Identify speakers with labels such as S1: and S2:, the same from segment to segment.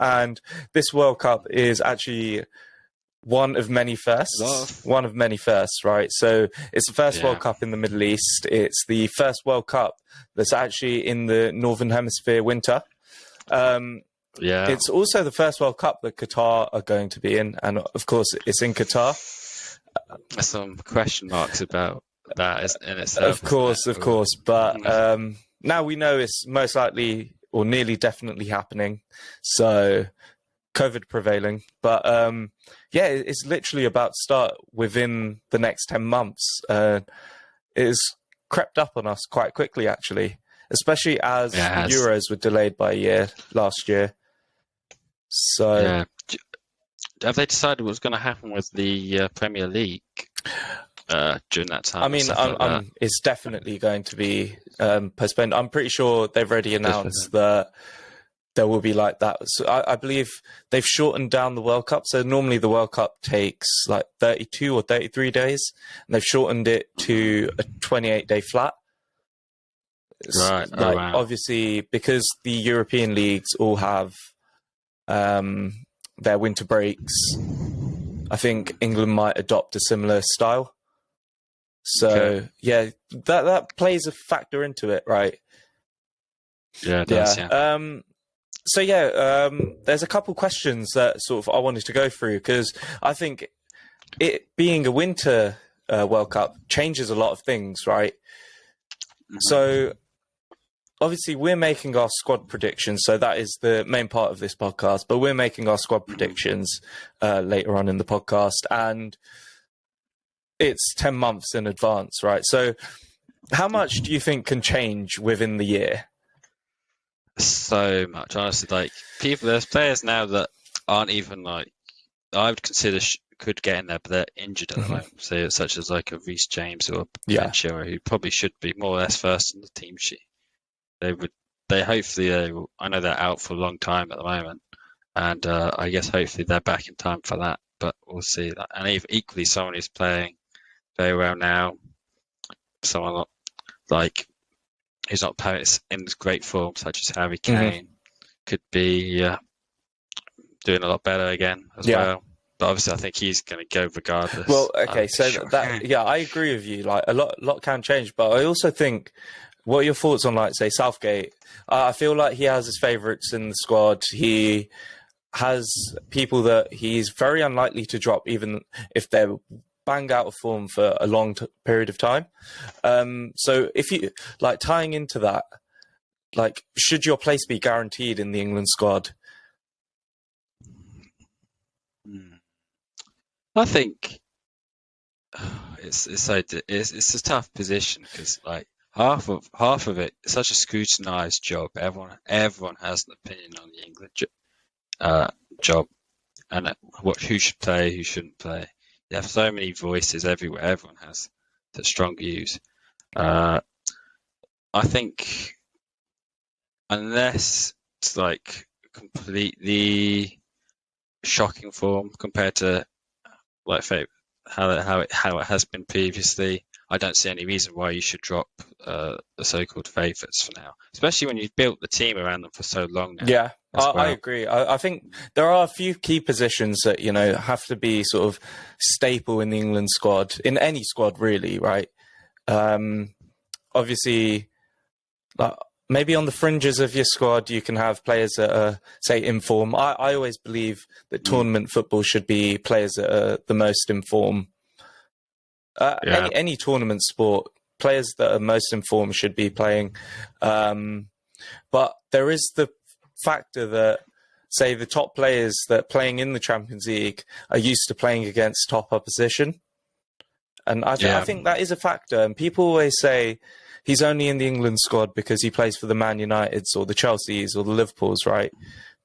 S1: and this World Cup is actually one of many firsts. One of many firsts, right? So it's the first World Cup in the Middle East. It's the first World Cup that's actually in the Northern Hemisphere winter. It's also the first World Cup that Qatar are going to be in, and of course, it's in Qatar.
S2: There's some question marks about that in itself.
S1: Of course. But now we know it's most likely or nearly definitely happening. So COVID prevailing. But it's literally about to start within the next 10 months. It has crept up on us quite quickly, actually, especially as the Euros were delayed by a year last year. So,
S2: have they decided what's going to happen with the Premier League during that time?
S1: I mean, it's definitely going to be postponed. I'm pretty sure they've already announced that there will be like that. So I believe they've shortened down the World Cup. So normally the World Cup takes like 32 or 33 days, and they've shortened it to a 28-day flat.
S2: Right.
S1: Obviously, because the European leagues all have their winter breaks, I think England might adopt a similar style. So that plays a factor into it, right?
S2: Yeah, it does.
S1: There's a couple questions that sort of I wanted to go through, because I think it being a winter World Cup changes a lot of things, right? Mm-hmm. So obviously we're making our squad predictions, so that is the main part of this podcast, but we're making our squad predictions later on in the podcast, and it's 10 months in advance, right? So how much do you think can change within the year?
S2: So much, honestly. Like, there's players now that aren't even like I would consider could get in there, but they're injured at the moment. So such as like a Reece James or a Ventura, who probably should be more or less first in the team sheet. I know they're out for a long time at the moment, and I guess hopefully they're back in time for that. But we'll see. And equally, someone who's playing very well now, someone like who's not in great form, such as Harry Kane, could be doing a lot better again as well. But obviously, I think he's going to go regardless.
S1: Well, okay, I agree with you. Like a lot can change, but I also think. What are your thoughts on, like, say, Southgate? I feel like he has his favourites in the squad. He has people that he's very unlikely to drop, even if they're bang out of form for a long period of time. So if you, like, tying into that, like, should your place be guaranteed in the England squad?
S2: I think it's a tough position, because, like, half of it is such a scrutinised job. Everyone has an opinion on the England job, and who should play, who shouldn't play. You have so many voices everywhere. Everyone has such strong views. I think unless it's like completely shocking form compared to like how it has been previously, I don't see any reason why you should drop the so-called favourites for now, especially when you've built the team around them for so long now.
S1: Yeah, I agree. I think there are a few key positions that, have to be sort of staple in the England squad, in any squad really, right? Obviously, maybe on the fringes of your squad, you can have players that are, say, in form. I always believe that tournament football should be players that are the most in form. Any tournament sport, players that are most informed should be playing. But there is the factor that, say, the top players that are playing in the Champions League are used to playing against top opposition. And I think that is a factor. And people always say he's only in the England squad because he plays for the Man Uniteds or the Chelseas or the Liverpools, right?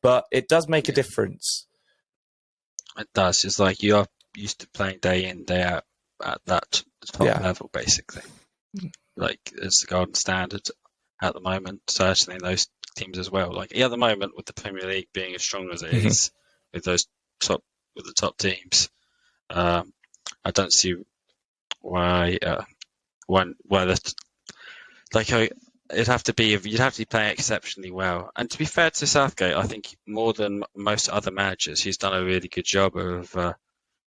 S1: But it does make a difference.
S2: It does. It's like you are used to playing day in, day out at that top level, basically. Like, it's the golden standard at the moment, certainly in those teams as well. Like, at the moment, with the Premier League being as strong as it is, with the top teams, I don't see why you'd have to be playing exceptionally well. And to be fair to Southgate, I think more than most other managers, he's done a really good job of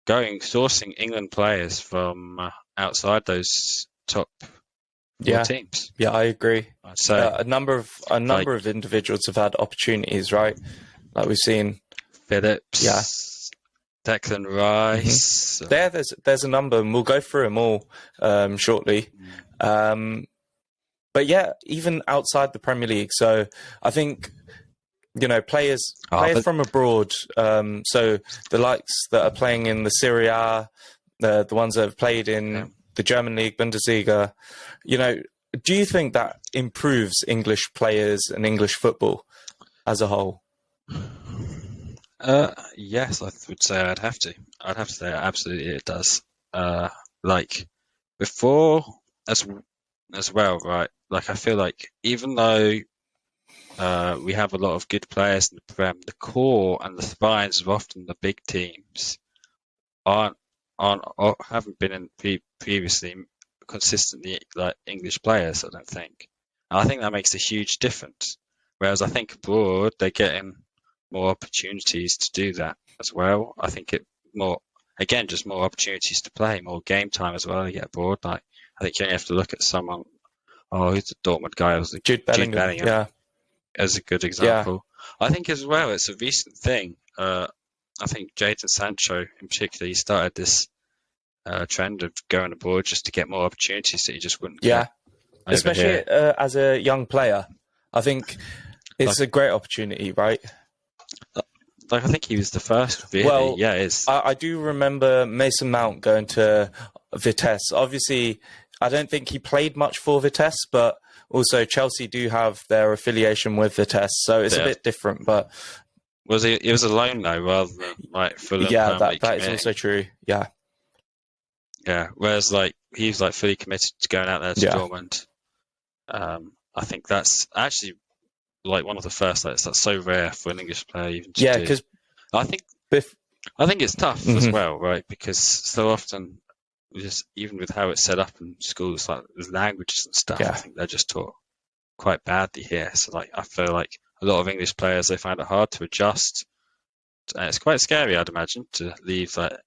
S2: sourcing England players from outside those top four teams.
S1: Yeah, I agree.
S2: I'd say
S1: a number of individuals have had opportunities, right? Like we've seen
S2: Phillips, Declan Rice.
S1: There's a number, and we'll go through them all shortly. But yeah, even outside the Premier League. So I think, players from abroad. So the likes that are playing in the Serie A, the ones that have played in the German League, Bundesliga, do you think that improves English players and English football as a whole?
S2: Yes, I would say I'd have to say absolutely it does. Like before as well, right? Like I feel like even though we have a lot of good players in the Prem, the core and the spines of often the big teams haven't been previously consistently like English players. I don't think. And I think that makes a huge difference. Whereas I think abroad they're getting more opportunities to do that as well. I think just more opportunities to play, more game time as well. You get abroad. Like I think you only have to look at someone. Oh, who's the Dortmund guy? Was
S1: Jude Bellingham. Yeah,
S2: as a good example. Yeah. I think as well, it's a recent thing. I think Jadon Sancho, in particular, he started this trend of going abroad just to get more opportunities that he just wouldn't get.
S1: Especially as a young player. I think it's a great opportunity, right?
S2: Like I think he was the first. Really.
S1: Well,
S2: yeah, it is.
S1: I do remember Mason Mount going to Vitesse. Obviously, I don't think he played much for Vitesse, but also Chelsea do have their affiliation with Vitesse, so it's a bit different. But
S2: it was a loan though, rather than like fully.
S1: Yeah, that is also true. Yeah.
S2: Yeah. Whereas like he's like fully committed to going out there to Dortmund. I think that's actually like one of the first. Like, that's so rare for an English player even to do. Because I think it's tough as well, right? Because so often, just even with how it's set up in schools, like with languages and stuff, I think they're just taught quite badly here. So like, I feel like a lot of English players, they find it hard to adjust, and it's quite scary, I'd imagine, to leave like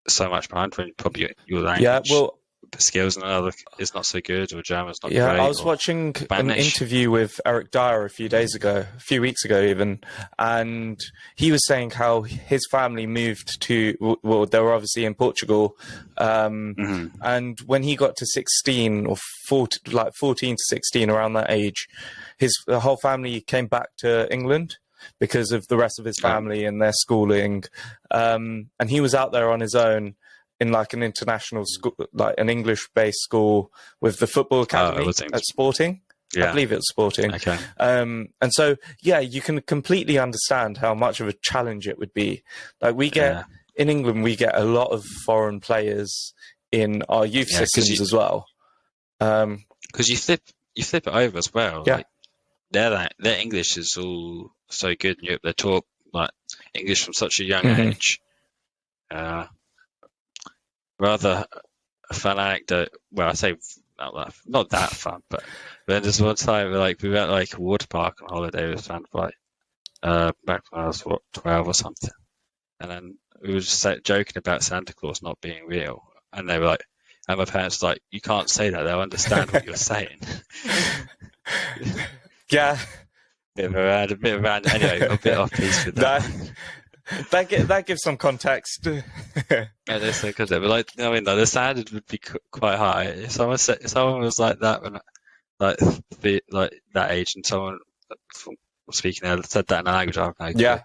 S2: so much behind when probably your language.
S1: Yeah, well,
S2: skills and another is not so good, or German's not great.
S1: Yeah, I was watching an interview with Eric Dyer a few weeks ago even, and he was saying how his family moved to, well, they were obviously in Portugal, and when he got to 16 or 14 to 16, around that age, the whole family came back to England because of the rest of his family and their schooling, and he was out there on his own in like an international school, like an English-based school with the football academy at Sporting. I believe it was Sporting.
S2: Okay.
S1: And so, you can completely understand how much of a challenge it would be. Like in England, we get a lot of foreign players in our youth systems as well.
S2: Because you flip it over as well.
S1: Yeah.
S2: Like, their English is all so good in Europe. They're taught like English from such a young age. Rather a fun anecdote. Well, I say not that fun, but then there's one time we went like a water park on holiday with fun back when I was 12 or something, and then we were just joking about Santa Claus not being real, and they were like, and my parents were like, you can't say that; they'll understand what you're saying.
S1: Yeah,
S2: bit of a random. Anyway, a bit off piece with that.
S1: That gives some context.
S2: Yeah, that's so good. But the standard would be quite high. If someone was like that when that age, and someone speaking there said that in a language I have no clue,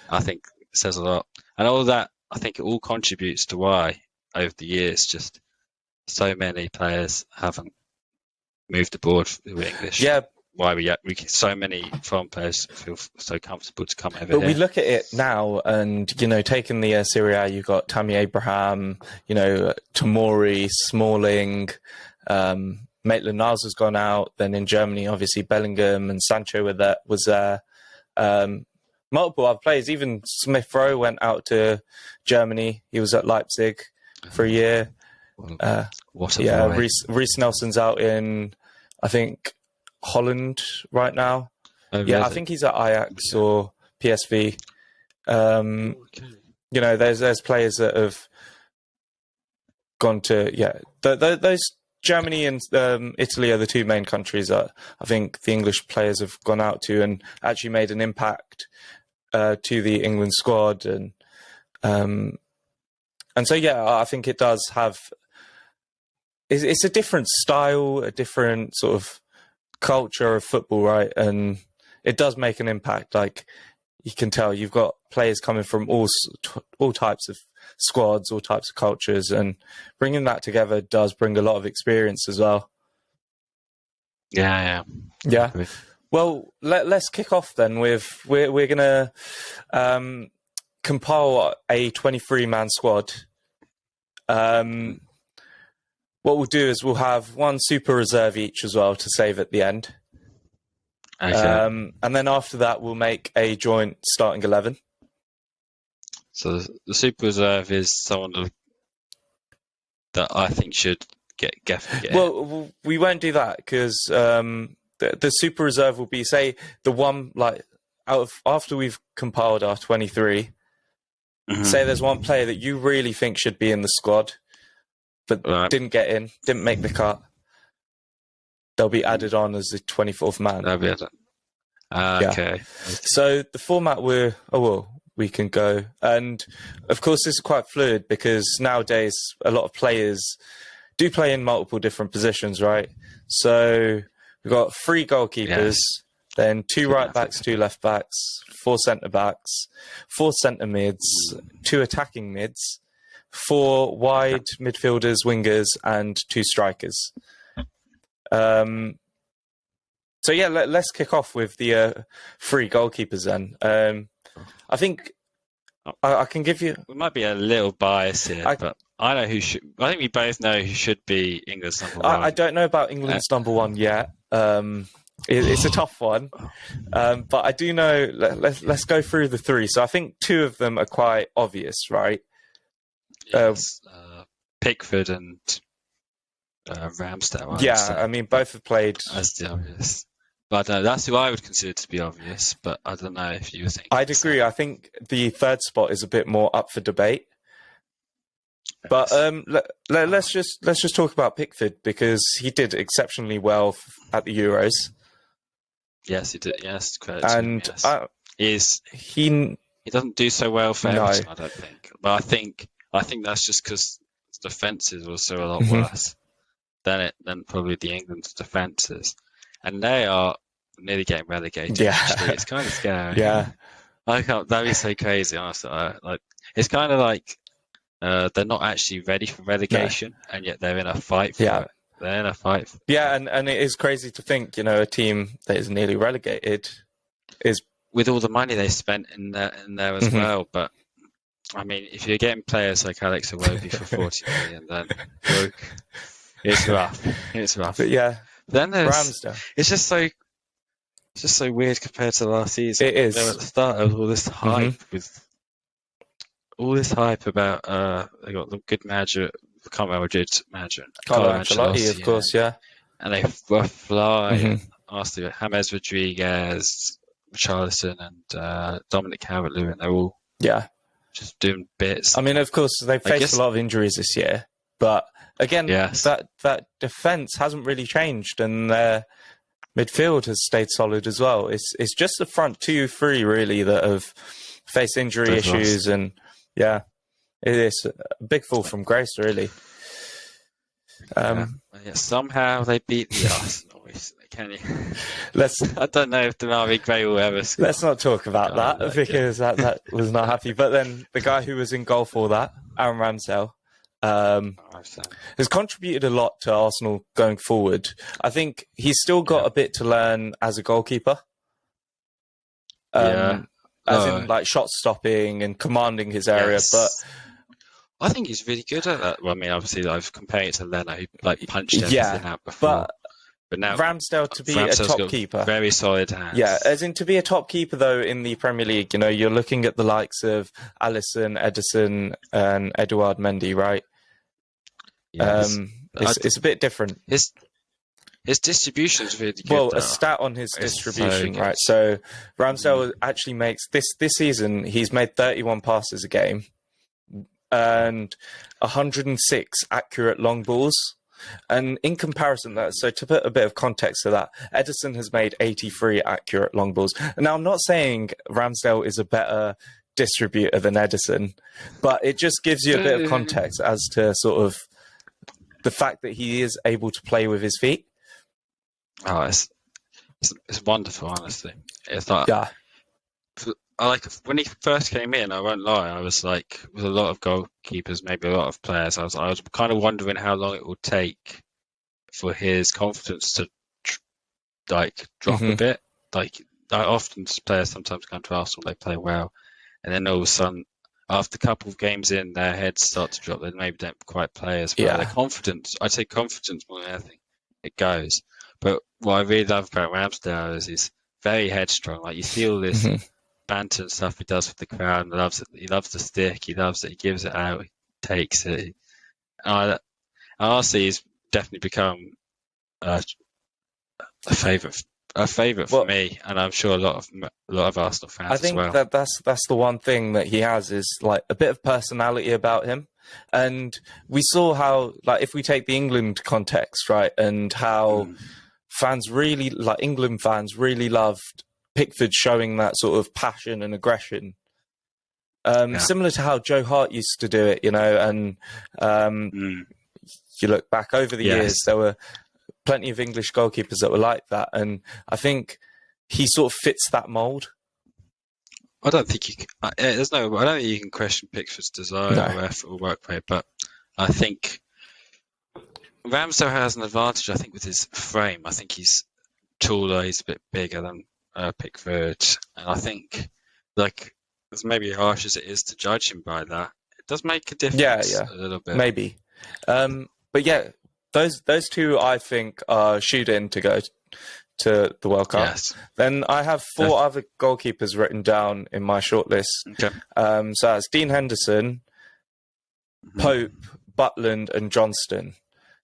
S2: I think it says a lot. And all that, I think it all contributes to why over the years just so many players haven't moved abroad with English.
S1: Yeah.
S2: Why we so many foreign players feel so comfortable to come over
S1: here. But we look at it now, and taking the Serie A, you've got Tammy Abraham, Tomori, Smalling, Maitland-Niles has gone out. Then in Germany, obviously Bellingham and Sancho was there. Multiple other players, even Smith Rowe went out to Germany. He was at Leipzig for a year.
S2: What a boy.
S1: Reece Nelson's out in, I think, Holland right now.
S2: Oh,
S1: Yeah,
S2: really?
S1: I think he's at Ajax or PSV. You know, there's players that have gone to those Germany and Italy are the two main countries that I think the English players have gone out to and actually made an impact to the England squad, and so I think it does have. It's a different style, a different sort of culture of football, right? And it does make an impact. Like you can tell, you've got players coming from all types of squads, all types of cultures, and bringing that together does bring a lot of experience as well.
S2: Yeah.
S1: Well, let's kick off then with we're gonna compile a 23-man squad. What we'll do is we'll have one super reserve each as well to save at the end.
S2: Okay.
S1: And then after that, we'll make a joint starting 11.
S2: So the super reserve is someone that I think should get.
S1: Well, we won't do that because the super reserve will be, say, the one like after we've compiled our 23. Say there's one player that you really think should be in the squad, but didn't get in, didn't make the cut. They'll be added on as the 24th man.
S2: That'll be added. Okay.
S1: So the format we can go. And of course, this is quite fluid because nowadays a lot of players do play in multiple different positions, right? So we've got 3 goalkeepers, then 2 right backs, 2 left backs, 4 centre backs, 4 centre mids, 2 attacking mids, 4 wide midfielders, wingers, and 2 strikers. So let's kick off with the 3 goalkeepers then. I think I can give you.
S2: We might be a little biased here, but I know who should. I think we both know who should be England's number 1.
S1: I don't know about England's number 1 yet. It's a tough one, but I do know. Let's go through the 3. So I think 2 of them are quite obvious, right?
S2: Yes, Pickford and Ramsdale.
S1: I mean both have played.
S2: That's the obvious. But I don't know, that's who I would consider to be obvious, but I don't know if you think.
S1: I'd agree. I think the 3rd spot is a bit more up for debate. But let's just talk about Pickford because he did exceptionally well at the Euros.
S2: Yes, he did. Yes, credit
S1: and
S2: to him, he doesn't do so well for Everton, I don't think. But I think that's just because the defences were so a lot worse than probably the England's defences, and they are nearly getting relegated.
S1: Yeah,
S2: actually. It's kind of scary.
S1: Yeah,
S2: that'd be so crazy. Honestly, it's kind of like they're not actually ready for relegation, and yet they're in a fight for it. They're in a fight.
S1: Yeah, and it is crazy to think, a team that is nearly relegated is
S2: with all the money they spent in there as well. But I mean, if you're getting players like Alex Iwobi for 40 million, then it's rough. It's rough.
S1: But
S2: then there's
S1: Ramsdale.
S2: It's just so weird compared to last season.
S1: It is.
S2: At the start of all this hype with all this hype about they got the good manager. I can't remember Madrid's manager.
S1: Carlo Ancelotti, of course,
S2: and they were flying. Arsenal, James Rodriguez, Richarlison, and Dominick Calvert-Lewin. They're all just doing bits.
S1: I mean, of course, they've faced a lot of injuries this year, but again, that defence hasn't really changed, and their midfield has stayed solid as well. It's just the front 2-3 really that have faced injury issues, and it is a big fall from grace, really.
S2: Somehow they beat the Arsenal recently, can you? I don't know if Demarai Gray will ever score.
S1: Let's not talk about that because that was not happy. But then the guy who was in goal for that, Aaron Ramsdale, has contributed a lot to Arsenal going forward. I think he's still got a bit to learn as a goalkeeper. As in like shot stopping and commanding his area, but
S2: I think he's really good at that. Well, I mean, obviously, I've compared it to Leno, who punched everything out before. But now
S1: Ramsdale to be a top keeper,
S2: very solid hands.
S1: Yeah, as in to be a top keeper though in the Premier League. You're looking at the likes of Alisson, Ederson, and Eduard Mendy, right? It's a bit different.
S2: his distribution's really good.
S1: Well,
S2: though.
S1: a stat on his
S2: It's
S1: distribution,
S2: so
S1: right? So Ramsdale actually makes this season. He's made 31 passes a game and 106 accurate long balls. And in comparison, so to put a bit of context to that, Ederson has made 83 accurate long balls. Now, I'm not saying Ramsdale is a better distributor than Ederson, but it just gives you a bit of context as to sort of the fact that he is able to play with his feet.
S2: Oh, it's wonderful, honestly. It's like,
S1: Yeah.
S2: When he first came in, I won't lie, I was like, with a lot of goalkeepers, maybe a lot of players, I was kind of wondering how long it would take for his confidence to drop a bit. Like, often players sometimes come to Arsenal, they play well, and then all of a sudden, after a couple of games in, their heads start to drop. They maybe don't quite play as well.
S1: Yeah.
S2: Their confidence, I'd say confidence more than anything, it goes. But what I really love about Ramsdale is he's very headstrong. Like, you feel this banter and stuff he does with the crowd. And he loves the stick. He loves it. He gives it out. He takes it. And honestly, he's definitely become a favourite for me, and I'm sure a lot of Arsenal fans
S1: I think
S2: as well.
S1: that's the one thing that he has is like a bit of personality about him. And we saw how, like, if we take the England context, right, and how fans really, like England fans really loved Pickford showing that sort of passion and aggression. Similar to how Joe Hart used to do it, you know, and you look back over the years, there were plenty of English goalkeepers that were like that, and I think he sort of fits that mould.
S2: I don't think you can. I don't think you can question Pickford's desire or effort or work rate, but I think Ramsdale has an advantage. I think with his frame, I think he's taller, he's a bit bigger than Pickford, and I think, like, as maybe harsh as it is to judge him by that, it does make a difference a little bit.
S1: Maybe, but yeah. Those two, I think, are shoot in to go to the World Cup. Yes. Then I have four other goalkeepers written down in my shortlist. Okay. So that's Dean Henderson, Pope, Butland, and Johnston,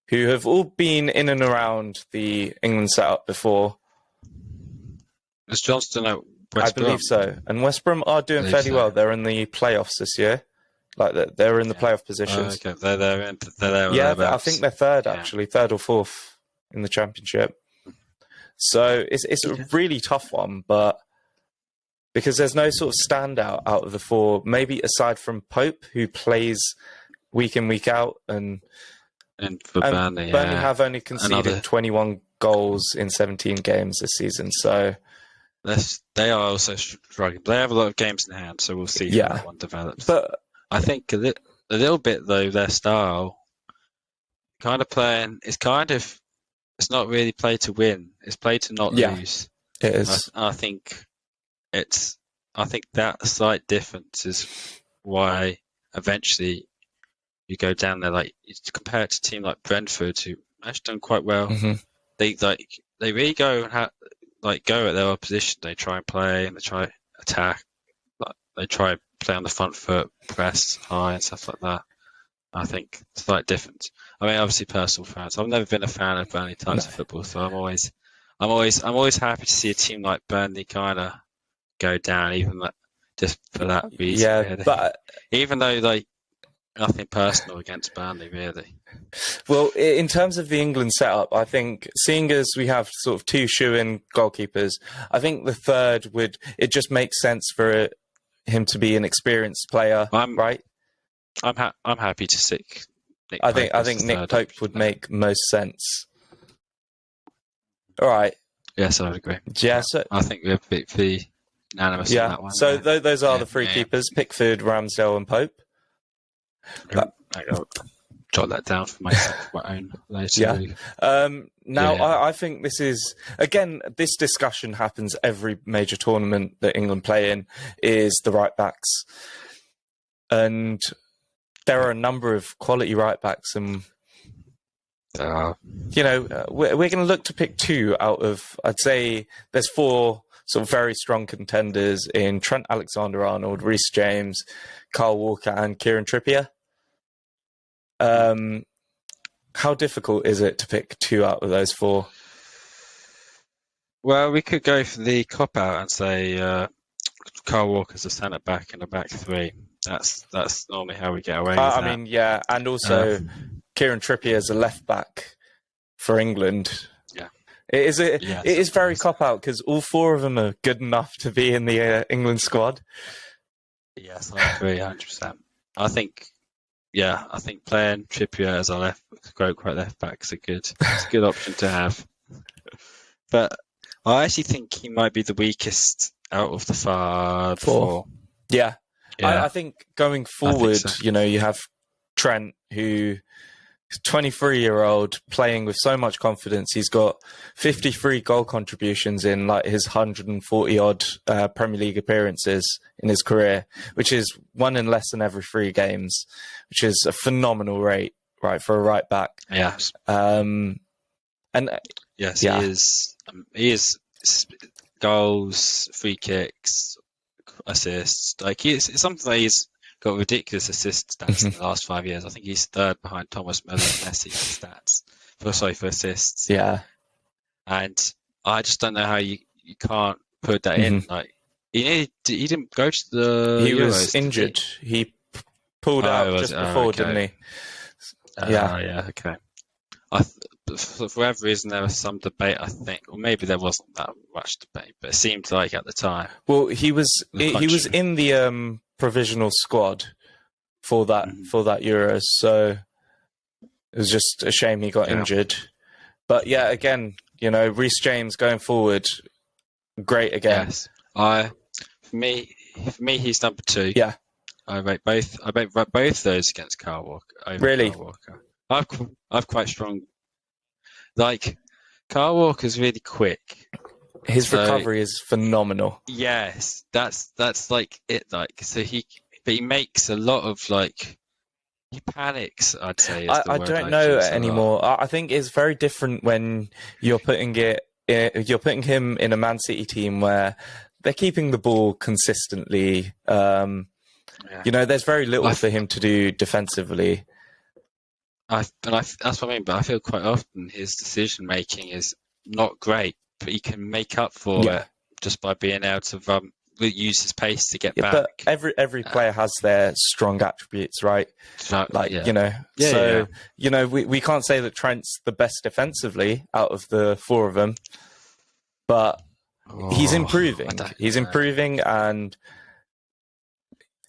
S1: who have all been in and around the England setup before.
S2: Is Johnston at West Brom?
S1: I believe so. And West Brom are doing fairly well. They're in the playoffs this year. Like they're in the playoff positions.
S2: Okay, they're there.
S1: Yeah, I think they're third actually, third or fourth in the championship. So it's a really tough one, but because there's no sort of standout out of the four, maybe aside from Pope, who plays week in week out, and
S2: for Burnley
S1: have only conceded 21 goals in 17 games this season. So
S2: they are also struggling. They have a lot of games in hand, so we'll see how that one develops.
S1: But
S2: I think a little bit, though, their style, kind of playing, it's not really play to win. It's play to not lose.
S1: It is.
S2: I think that slight difference is why eventually you go down there. Like, compare it to a team like Brentford, who actually done quite well. They really go at their opposition. They try and play and they try attack. They try play on the front foot, press high and stuff like that. I think slight difference. I mean, obviously personal fans. I've never been a fan of Burnley types of football, so I'm always happy to see a team like Burnley kind of go down, even just for that reason.
S1: Yeah,
S2: really.
S1: but
S2: even though nothing personal against Burnley, really.
S1: Well, in terms of the England setup, I think seeing as we have sort of two shoe-in goalkeepers, I think the third it just makes sense for him to be an experienced player, right?
S2: I'm happy to stick Nick
S1: Pope.
S2: I
S1: think Nick Pope would make most sense. All right.
S2: Yes, I would agree.
S1: Yeah, so
S2: I think we're pretty unanimous on that one.
S1: So those are the three keepers: Pickford, Ramsdale, and Pope.
S2: I'll jot that down for myself, my own later.
S1: I think this is, again, this discussion happens every major tournament that England play in, is the right backs. And there are a number of quality right backs, and we're going to look to pick two out of, I'd say there's four sort of very strong contenders in Trent Alexander-Arnold, Reece James, Kyle Walker, and Kieran Trippier. How difficult is it to pick two out of those four?
S2: Well, we could go for the cop out and say Kyle Walker's a centre back and a back three. That's normally how we get away with
S1: I
S2: that.
S1: mean, yeah, and
S2: Uh,
S1: also Kieran Trippier as a left back for England.
S2: yeah,
S1: It
S2: yes,
S1: is
S2: of
S1: very
S2: course.
S1: cop out because all four of them are good enough to be in the England squad.
S2: Yes, I agree, 100%. I think, I think playing Trippier as a quote left back is it's a good option to have. But I actually think he might be the weakest out of the four.
S1: Yeah.
S2: Yeah,
S1: I think going
S2: I think
S1: forward,
S2: so.
S1: you have Trent, who is 23-year-old, playing with so much confidence. He's got 53 goal contributions in like his 140 odd Premier League appearances in his career, which is one in less than every 3 games, which is a phenomenal rate, right, for a right back.
S2: Yes.
S1: And
S2: Yes,
S1: yeah.
S2: he is. He is goals, free kicks, assists. Like it's something that he's got ridiculous assist stats in the last 5 years. I think he's third behind Thomas Müller and Messi for stats. For assists.
S1: Yeah.
S2: And I just don't know how you can't put that in. Like he didn't go to the
S1: He
S2: Euros,
S1: was injured. He pulled out just before,
S2: okay.
S1: didn't he?
S2: Yeah, okay. For whatever reason, there was some debate, I think, or maybe there wasn't that much debate, but it seemed like at the time.
S1: Well, he was in the provisional squad for that Euros, so it was just a shame he got injured. But yeah, again, Reece James going forward, great again.
S2: Yes, for me, he's number 2.
S1: Yeah,
S2: I rate both those against Kyle Walker.
S1: Really?
S2: Kyle Walker. I've quite strong. Like Kyle Walker's really quick.
S1: His recovery is phenomenal.
S2: Yes, that's like it. Like so he makes a lot of he panics. I'd say.
S1: I don't know anymore. I think it's very different when you're putting him in a Man City team where they're keeping the ball consistently. There's very little for him to do defensively.
S2: That's what I mean. But I feel quite often his decision making is not great, but he can make up for it just by being able to use his pace to get back.
S1: But every player has their strong attributes, right? We can't say that Trent's the best defensively out of the 4 of them, but he's improving. He's improving, and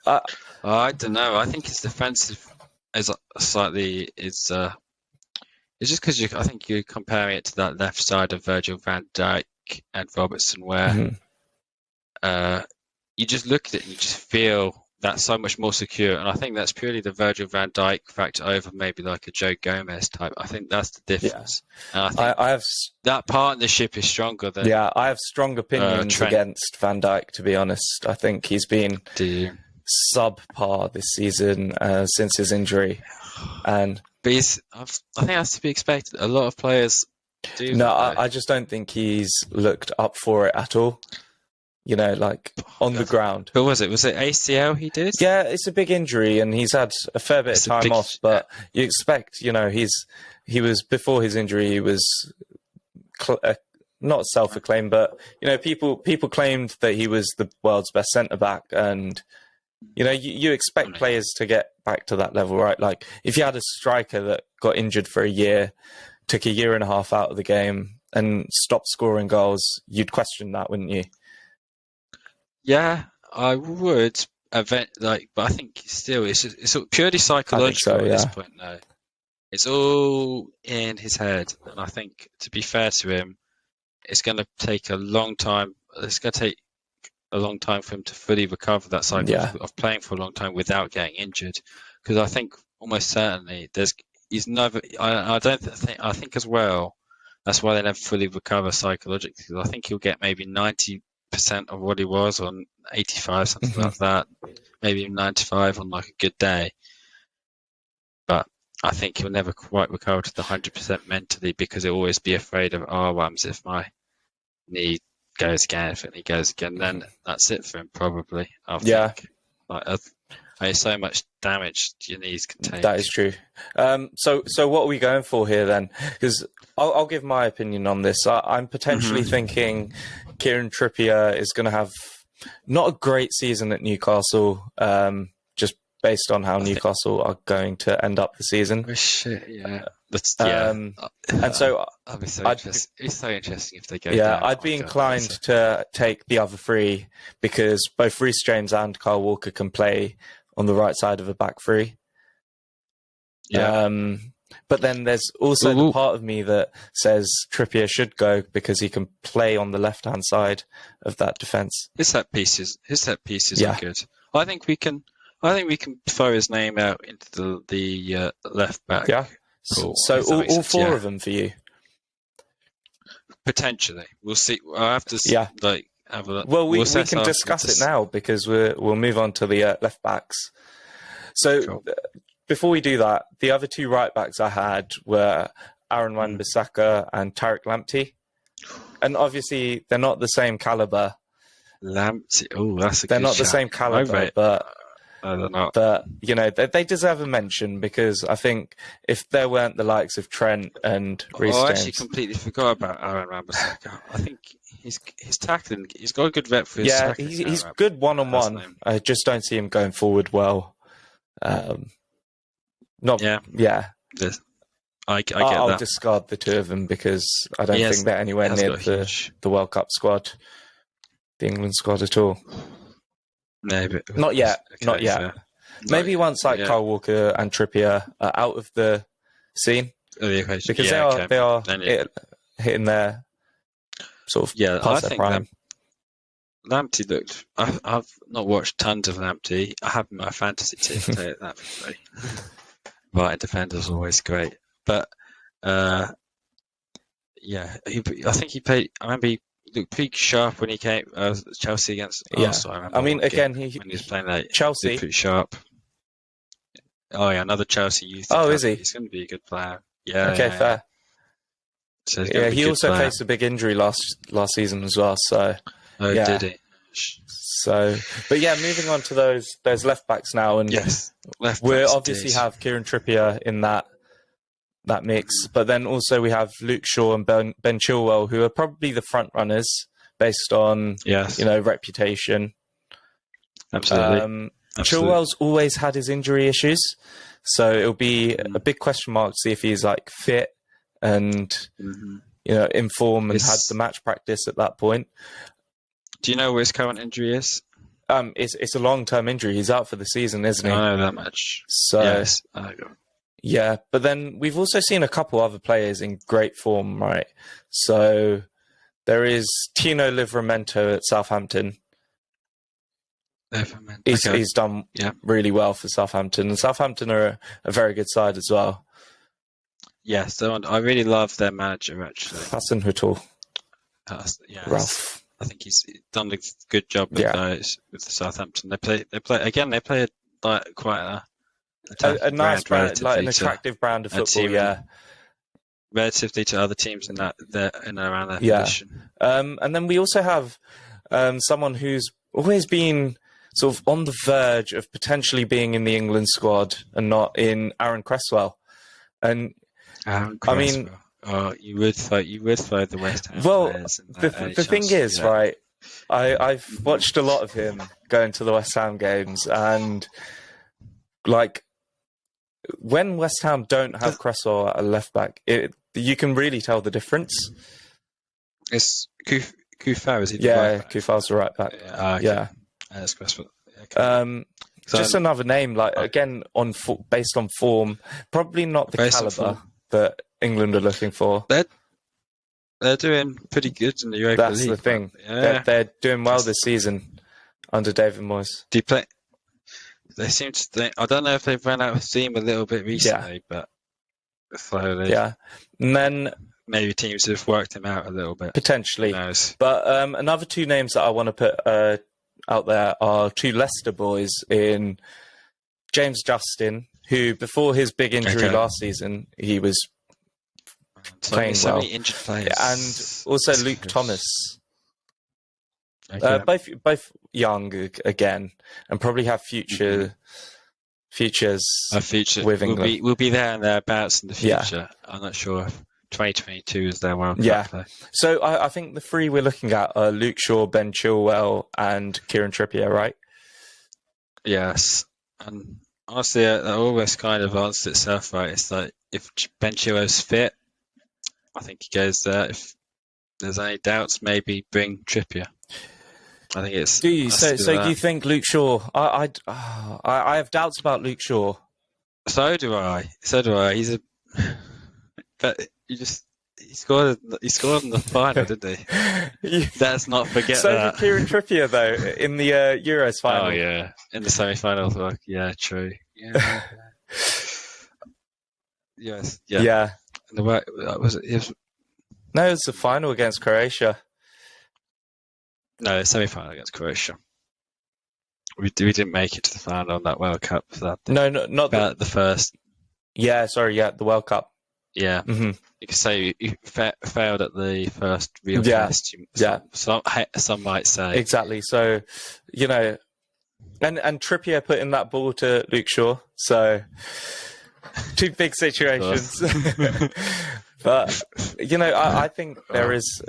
S2: I don't know. I think his defensive is slightly it's just because I think you're comparing it to that left side of Virgil van Dijk and Robertson, where you just look at it and you just feel that's so much more secure. And I think that's purely the Virgil van Dijk factor over maybe like a Joe Gomez type. I think that's the difference. Yeah. And I think that partnership is stronger than.
S1: Yeah, I have strong opinions against Van Dijk, to be honest. I think he's been subpar this season since his injury. But
S2: I think that's to be expected. A lot of players do.
S1: No, I just don't think he's looked up for it at all. On the ground.
S2: But was it ACL he did?
S1: Yeah, it's a big injury, and he's had a fair bit of time off. But you expect, he was before his injury, he was not self-acclaimed, but people claimed that he was the world's best centre back, and you expect players to get back to that level, right? Like if you had a striker that got injured for a year, took a year and a half out of the game, and stopped scoring goals, you'd question that, wouldn't you?
S2: Yeah, I would. But I think still, it's purely psychological at this point. No, it's all in his head, and I think to be fair to him, it's going to take a long time. It's going to take a long time for him to fully recover that cycle of playing for a long time without getting injured. Because I think almost certainly he's never. I think as well. That's why they never fully recover psychologically. Because I think he'll get maybe 90% of what he was on 85, something like that. Maybe 95 on like a good day. But I think he'll never quite recover to the 100% mentally because he'll always be afraid of, if my knee goes again, if it goes again, then that's it for him probably. I think. There's so much damage your knees can take.
S1: That is true. So what are we going for here then? Because I'll give my opinion on this. I'm potentially thinking Kieran Trippier is going to have not a great season at Newcastle, just based on how Newcastle are going to end up the season.
S2: Oh, shit, yeah.
S1: And so
S2: I'd be so interesting. It's so interesting if they go
S1: yeah,
S2: down.
S1: I'd be inclined to take the other three because both Reece James and Kyle Walker can play on the right side of a back three.
S2: Yeah.
S1: But then there's also the part of me that says Trippier should go because he can play on the left-hand side of that defence.
S2: His set pieces are good. I think we can throw his name out into the left back.
S1: Yeah.
S2: Pool,
S1: so all four of them for you?
S2: Potentially. We'll see. I'll have to have a look.
S1: Well, we can discuss it now because we'll move on to the left backs. So
S2: Cool.
S1: Before we do that, the other two right backs I had were Aaron Wan-Bissaka and Tariq Lamptey. And obviously, they're not the same calibre.
S2: Lamptey. Oh, that's a
S1: They're
S2: good
S1: not the
S2: shout.
S1: same calibre, but
S2: I don't know.
S1: But, you know, they deserve a mention because I think if there weren't the likes of Trent and Reece James...
S2: I actually completely forgot about Aaron Wan-Bissaka. I think his tackling, he's got a good rep for his tackling.
S1: Yeah, he's good one-on-one. I just don't see him going forward well. I get
S2: I'll
S1: that. Discard the two of them because I don't think they're anywhere near the World Cup squad, the England squad at all.
S2: No, but
S1: not yet.
S2: Okay,
S1: not yet.
S2: Fair.
S1: Maybe once Kyle Walker and Trippier are out of the scene, because they are hitting their sort of past their prime.
S2: Lamptey looked. I've not watched tons of Lamptey. I have my fantasy team to take that for free. Right, defender's always great, but I think he played. I remember he looked pretty sharp when he came Chelsea against Arsenal.
S1: I mean, again,
S2: when he was playing like
S1: Chelsea,
S2: pretty sharp. Oh yeah, another Chelsea youth.
S1: Oh, is he?
S2: He's going to be a good player. Yeah.
S1: Okay, fair.
S2: So
S1: he also faced a big injury last season as well. So.
S2: Oh, did he?
S1: So, but yeah, moving on to those left backs now, and we obviously have Kieran Trippier in that mix, but then also we have Luke Shaw and Ben Chilwell, who are probably the front runners based on reputation.
S2: Absolutely.
S1: Chilwell's always had his injury issues, so it'll be a big question mark to see if he's like fit and in form and had the match practice at that point.
S2: Do you know what his current injury is?
S1: It's a long-term injury. He's out for the season, isn't he?
S2: I know that much.
S1: So,
S2: yes.
S1: Yeah, but then we've also seen a couple other players in great form, right? So there is Tino Liveramento at Southampton. He's done really well for Southampton, and Southampton are a very good side as well.
S2: Yes, I really love their manager, actually.
S1: Hassan Hutul. Ralph.
S2: I think he's done a good job with Southampton. They play like quite
S1: a nice brand, like an attractive brand of football.
S2: Relatively to other teams in and around that position.
S1: And then we also have someone who's always been sort of on the verge of potentially being in the England squad and not in Aaron Creswell. And
S2: Aaron Creswell. You would throw the West Ham players.
S1: The thing is, right, I've watched a lot of him going to the West Ham games, and like when West Ham don't have Creswell at a left back, you can really tell the difference.
S2: It's Kufar, is he?
S1: Kufar's the right back.
S2: That's Creswell. Okay.
S1: Just another name, like again based on form, probably not the caliber that England are looking for.
S2: They're doing pretty good in the Europa League.
S1: That's the thing. They're doing well this season under David Moyes.
S2: Do you play? They seem to think. I don't know if they've run out of steam a little bit recently, but slowly.
S1: Yeah, and then
S2: maybe teams have worked him out a little bit
S1: potentially. But another two names that I want to put out there are two Leicester boys in James Justin, who before his big injury last season, he was playing well.
S2: Many injured players.
S1: And also Luke Thomas.
S2: Okay.
S1: Both young again, and probably have futures
S2: Our future
S1: with England.
S2: we'll be there and thereabouts in the
S1: Yeah.
S2: future. I'm not sure if 2022 is their World
S1: Yeah.
S2: Cup. Though.
S1: So I think the three we're looking at are Luke Shaw, Ben Chilwell, and Kieran Trippier, right?
S2: Yes, and honestly, that always kind of answers itself, right? It's like if Ben Chilwell's fit, I think he goes there. If there's any doubts, maybe bring Trippier. I think it's.
S1: Do you? So do you think Luke Shaw? I have doubts about Luke Shaw.
S2: So do I. He's a. But he scored in the final, didn't he? Let's not forget
S1: so
S2: that.
S1: did Kieran Trippier though in the Euros final.
S2: Oh yeah, in the semi-finals. Yeah, true. Yeah. Yes. Yeah.
S1: Yeah.
S2: And the way was it?
S1: No, it was the final against Croatia.
S2: No, semi-final against Croatia. We didn't make it to the final on that World Cup. So
S1: No, not
S2: the first.
S1: Yeah, sorry, the World Cup.
S2: Yeah,
S1: mm-hmm.
S2: You could say you failed at the first real test. Some might say
S1: exactly. So, and Trippier put in that ball to Luke Shaw. So, two big situations. But I think there is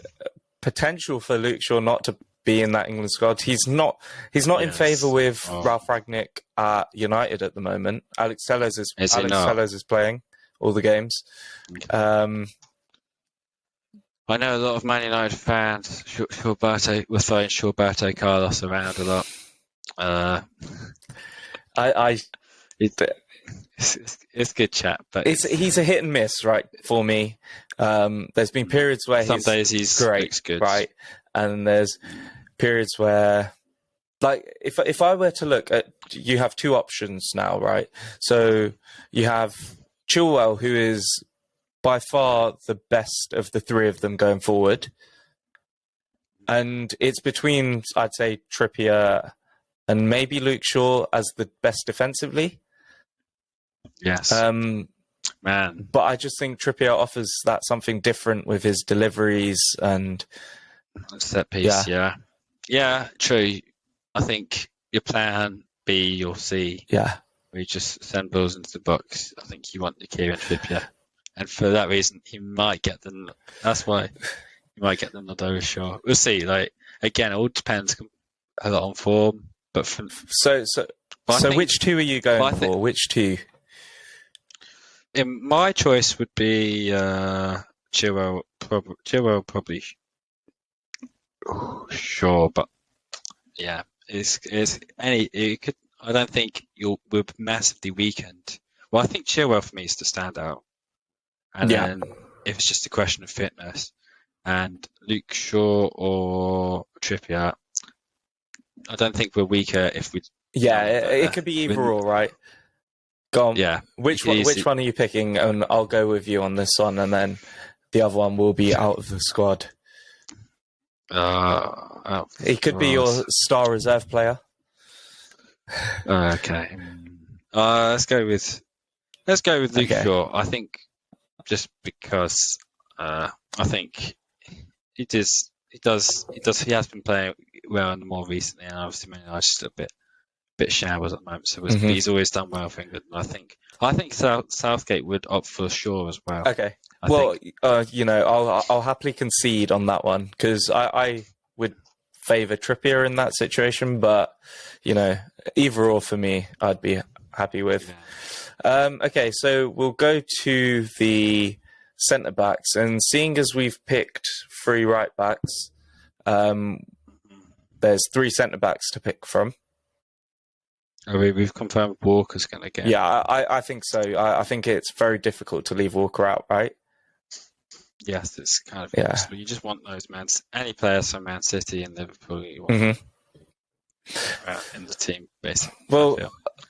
S1: potential for Luke Shaw not to be in that England squad. He's not in favour with Ralph Rangnick at United at the moment. Alex Telles is playing all the games.
S2: I know a lot of Man United fans were throwing Gilberto Carlos around a lot. It's good chat, but
S1: he's a hit and miss, right? For me, there's been periods where
S2: some days he's
S1: great,
S2: looks good,
S1: right? And there's periods where, like, if I were to look at, you have two options now, right? So you have Chilwell, who is by far the best of the three of them going forward, and it's between, I'd say, Trippier and maybe Luke Shaw as the best defensively.
S2: Yes. Man.
S1: But I just think Trippier offers that something different with his deliveries and
S2: set piece. Yeah, true. I think your plan B or C.
S1: Yeah.
S2: Where you just send balls into the box. I think you want the Kieran Trippier, and for that reason, he might get them. That's why he might get them nod over Shaw. We'll see. Like again, it all depends a lot on form. But
S1: so which two are you going for? Which two?
S2: My choice would be Chilwell. Probably. Sure, but yeah, I don't think we'll be massively weakened. Well, I think Chilwell for me is to stand out, and then if it's just a question of fitness, and Luke Shaw or Trippier, I don't think we're weaker if we.
S1: Yeah, it could be either or, right? Go on.
S2: Yeah.
S1: Which one are you picking? And I'll go with you on this one, and then the other one will be out of the squad. He could be your star reserve player.
S2: Okay. Let's go with Luke Shaw. I think just because I think he has been playing well more recently, and obviously Man United's just a bit showers at the moment. So he's always done well for England. I think Southgate would opt for Shaw as well.
S1: Okay. I'll happily concede on that one because I would favour Trippier in that situation, but either or for me, I'd be happy with. Yeah. Okay, so we'll go to the centre backs, and seeing as we've picked 3 right backs, there's 3 centre backs to pick from.
S2: We've confirmed Walker's going to get.
S1: Yeah, I think so. I think it's very difficult to leave Walker out, right?
S2: Yes, it's kind of impossible. You just want those any players from Man City and Liverpool you want in the team, basically.
S1: Well,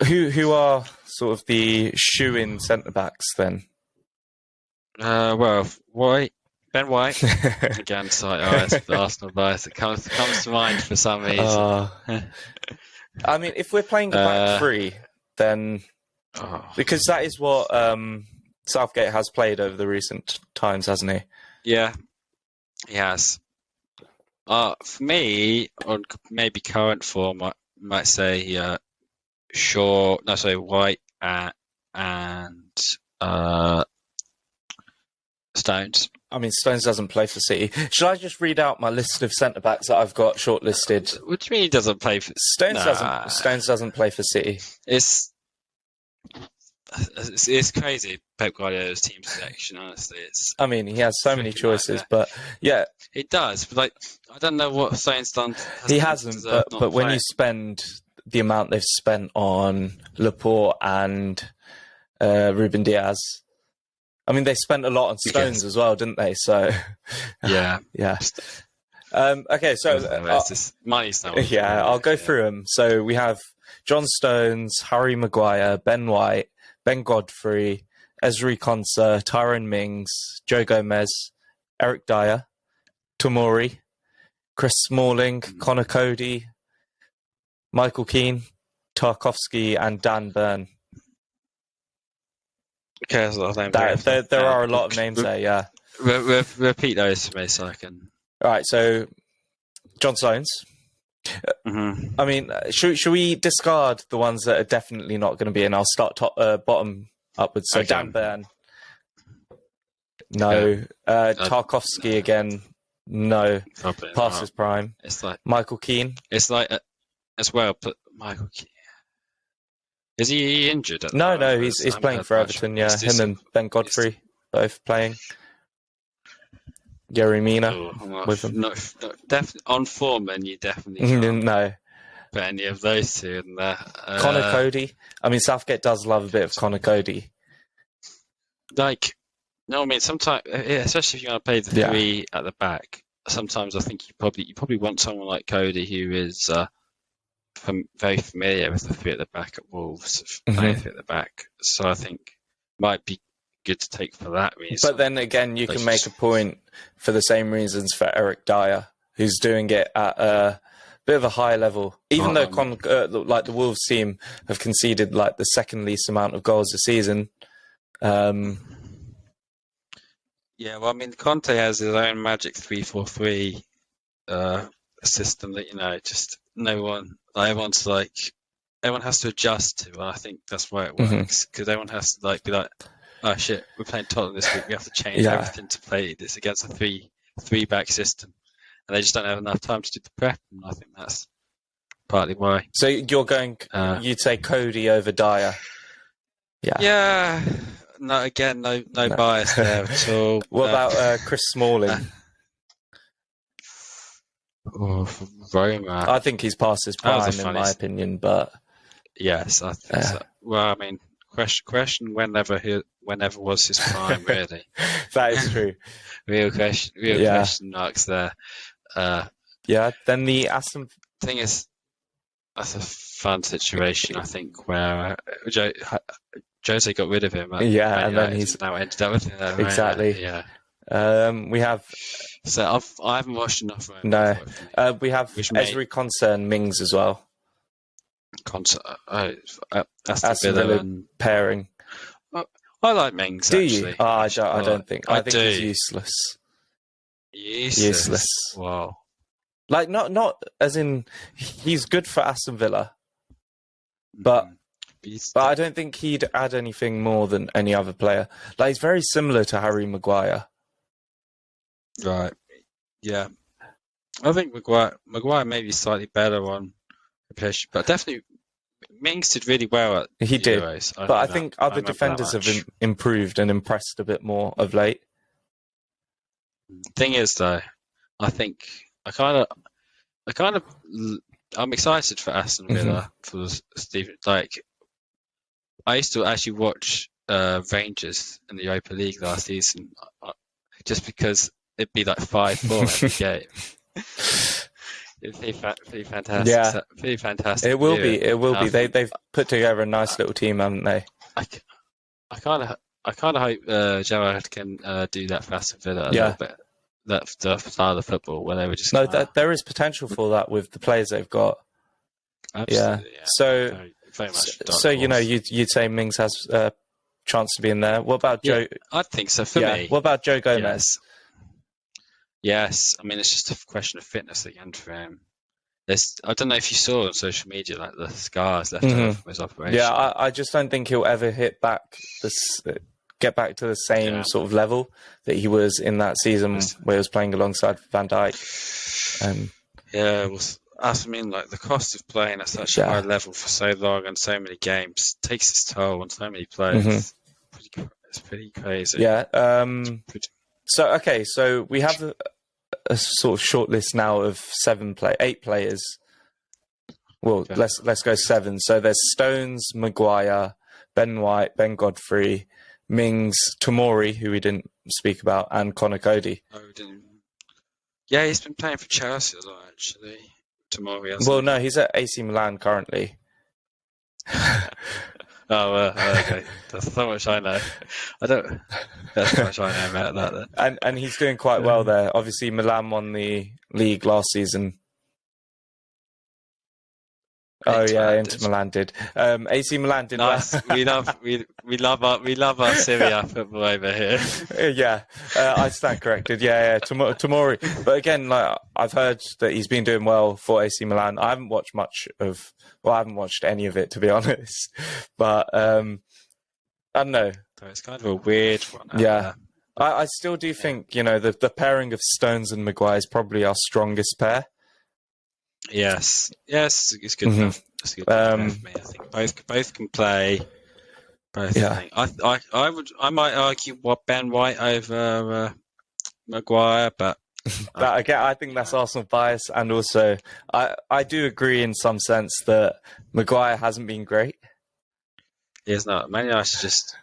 S1: who are sort of the shoe-in centre backs then?
S2: White. Ben White again, Arsenal bias. It comes to mind for some reason.
S1: I mean, if we're playing the back 3, then because that is what Southgate has played over the recent times, hasn't he?
S2: Yeah, he has. For me, on maybe current form, I might say White and Stones.
S1: I mean, Stones doesn't play for City. Should I just read out my list of centre backs that I've got shortlisted?
S2: What do you mean he doesn't play for?
S1: Stones doesn't play for City.
S2: It's crazy. Pep Guardiola's team selection, honestly.
S1: I mean, he has so many choices, but yeah,
S2: he does. But like, I don't know what Stones done.
S1: He hasn't. But when you spend the amount they've spent on Laporte and Ruben Diaz, I mean, they spent a lot on Stones as well, didn't they? So
S2: yeah.
S1: Okay, so
S2: money's not.
S1: Yeah, I'll go through them. So we have John Stones, Harry Maguire, Ben White, Ben Godfrey, Ezri Konsa, Tyrone Mings, Joe Gomez, Eric Dyer, Tomori, Chris Smalling, Connor Cody, Michael Keane, Tarkovsky, and Dan Burn.
S2: Okay, there's a lot of names.
S1: There are a lot of names there, yeah.
S2: Repeat those for me so I can...
S1: All right, so John Stones.
S2: Mm-hmm.
S1: I mean, should we discard the ones that are definitely not going to be in? I'll start bottom upwards. So okay. Dan Burn. No. Tarkovsky again. No. Past his prime.
S2: It's like
S1: Michael Keane.
S2: It's like as well, but Michael Keane. Is he injured?
S1: No, he's playing for Everton. Yeah, him and Ben Godfrey both playing. Gary Mina with him.
S2: No, definitely on form, and you definitely can't
S1: no.
S2: put any of those two in there.
S1: Connor Cody. I mean, Southgate does love a bit of Connor Cody.
S2: Like, no, I mean, sometimes, especially if you're going to play the three at the back, sometimes I think you probably want someone like Cody who is very familiar with the three at the back at Wolves, playing three at the back. So I think might be good to take for that reason.
S1: But then again, you can make a point for the same reasons for Eric Dyer, who's doing it at a bit of a high level. Even though like the Wolves team have conceded like the second least amount of goals this season.
S2: Yeah, well, I mean, Conte has his own magic 3-4-3 system that just everyone has to adjust to. And I think that's why it works because everyone has to be like, oh shit, we're playing Tottenham this week. We have to change everything to play this against a three back system, and they just don't have enough time to do the prep. And I think that's partly why.
S1: So you're going, you'd say Cody over Dyer. Yeah.
S2: Yeah. No, again, no bias there at all.
S1: What about Chris Smalling?
S2: For Roma.
S1: I think he's past his prime in my opinion, but
S2: yes, I think so. Well, I mean, question whenever was his prime, really.
S1: That is true.
S2: real question marks there.
S1: Then the Aston
S2: thing is, that's a fun situation, I think, where Jose got rid of him.
S1: And then he's
S2: now ended up with him.
S1: Exactly.
S2: Yeah.
S1: We have.
S2: So I haven't watched enough.
S1: No. We have Ezri Konsa and Mings as well. Aston Villa pairing.
S2: I like Mings.
S1: Do
S2: actually.
S1: You? I don't think. I think he's useless. Useless.
S2: Wow.
S1: Like not as in he's good for Aston Villa, but I don't think he'd add anything more than any other player. Like he's very similar to Harry Maguire.
S2: Right. Yeah. I think Maguire may be slightly better on position, but definitely Mings did really well at
S1: He did.
S2: Euros.
S1: But I think other defenders have improved and impressed a bit more of late.
S2: Thing is, though, I think I'm excited for Aston Villa for Stephen. Like, I used to actually watch Rangers in the Europa League last season, just because it'd be like 5-4 every game. It'd be pretty fantastic.
S1: Yeah,
S2: pretty fantastic.
S1: It will be. It will be. They've put together a nice little team, haven't they?
S2: I kind of hope Gerrard can do that for Aston Villa a little bit. That style of football where they were just
S1: there is potential for that with the players they've got.
S2: Absolutely, yeah.
S1: So
S2: very much.
S1: So you'd say Mings has a chance to be in there. What about Joe?
S2: I think so for me.
S1: What about Joe Gomez?
S2: Yes, I mean it's just a question of fitness again for him. I don't know if you saw on social media like the scars left over from his operation.
S1: Yeah, I just don't think he'll ever get back to the same sort of level that he was in that season where he was playing alongside Van Dijk.
S2: Yeah, well, I mean, like the cost of playing at such a high level for so long and so many games takes its toll on so many players. It's pretty crazy.
S1: Yeah. So we have a sort of short list now of 8 players. Well, let's go 7. So there's Stones, Maguire, Ben White, Ben Godfrey, Mings, Tomori, who we didn't speak about, and Connor Cody.
S2: Oh, we didn't. Yeah, he's been playing for Chelsea a lot, actually. Tomori.
S1: Well, no, he's at AC Milan currently.
S2: Okay. That's so much I know. That's how much I know about that then.
S1: And he's doing quite well there. Obviously, Milan won the league last season. Inter Milan did. AC Milan did.
S2: Nice. Well. we love our Serie A football over here.
S1: I stand corrected. Tomori. But again, like I've heard that he's been doing well for AC Milan. I haven't watched I haven't watched any of it, to be honest. But I don't know.
S2: So it's kind of a weird one.
S1: I still do think the pairing of Stones and Maguire is probably our strongest pair.
S2: Yes, it's good enough. It's good enough for me. I think both can play. Both. Yeah. I might argue Ben White over Maguire, but
S1: I think that's Arsenal bias, and also I do agree in some sense that Maguire hasn't been great.
S2: He's not. Man United just.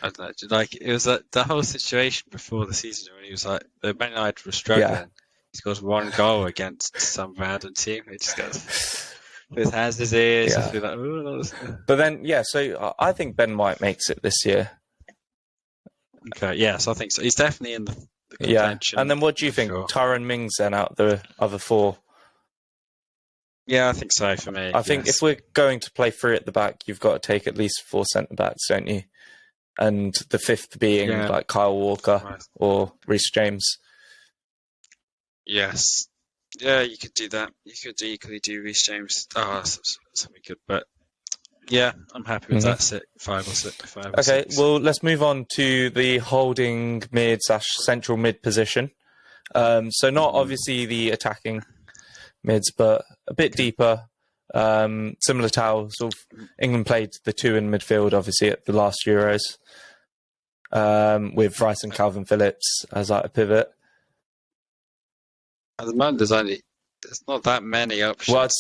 S2: I don't know. Like it was the whole situation before the season when he was like the Man United were struggling. Yeah. He scores 1 goal against some random team. He just goes with his hands in his ears. Yeah. Like, ooh.
S1: But then, so I think Ben White makes it this year.
S2: Okay, yes, I think so. He's definitely in the contention.
S1: Yeah, and then what do you think? Sure. Tyrone Mings then out the other 4?
S2: Yeah, I think so for me.
S1: I think if we're going to play 3 at the back, you've got to take at least 4 centre-backs, don't you? And the 5th being like Kyle Walker or Reece James.
S2: Yes. Yeah, you could do that. You could equally do Reece James. That's something good. But yeah, I'm happy with that. 5 or 6.
S1: Okay, well, let's move on to the holding mid/central mid position. So not obviously the attacking mids, but a bit deeper. Similar to how sort of England played the 2 in midfield, obviously, at the last Euros. With Rice and Calvin Phillips as like a pivot.
S2: At the moment, there's not that many options.
S1: Well, I'd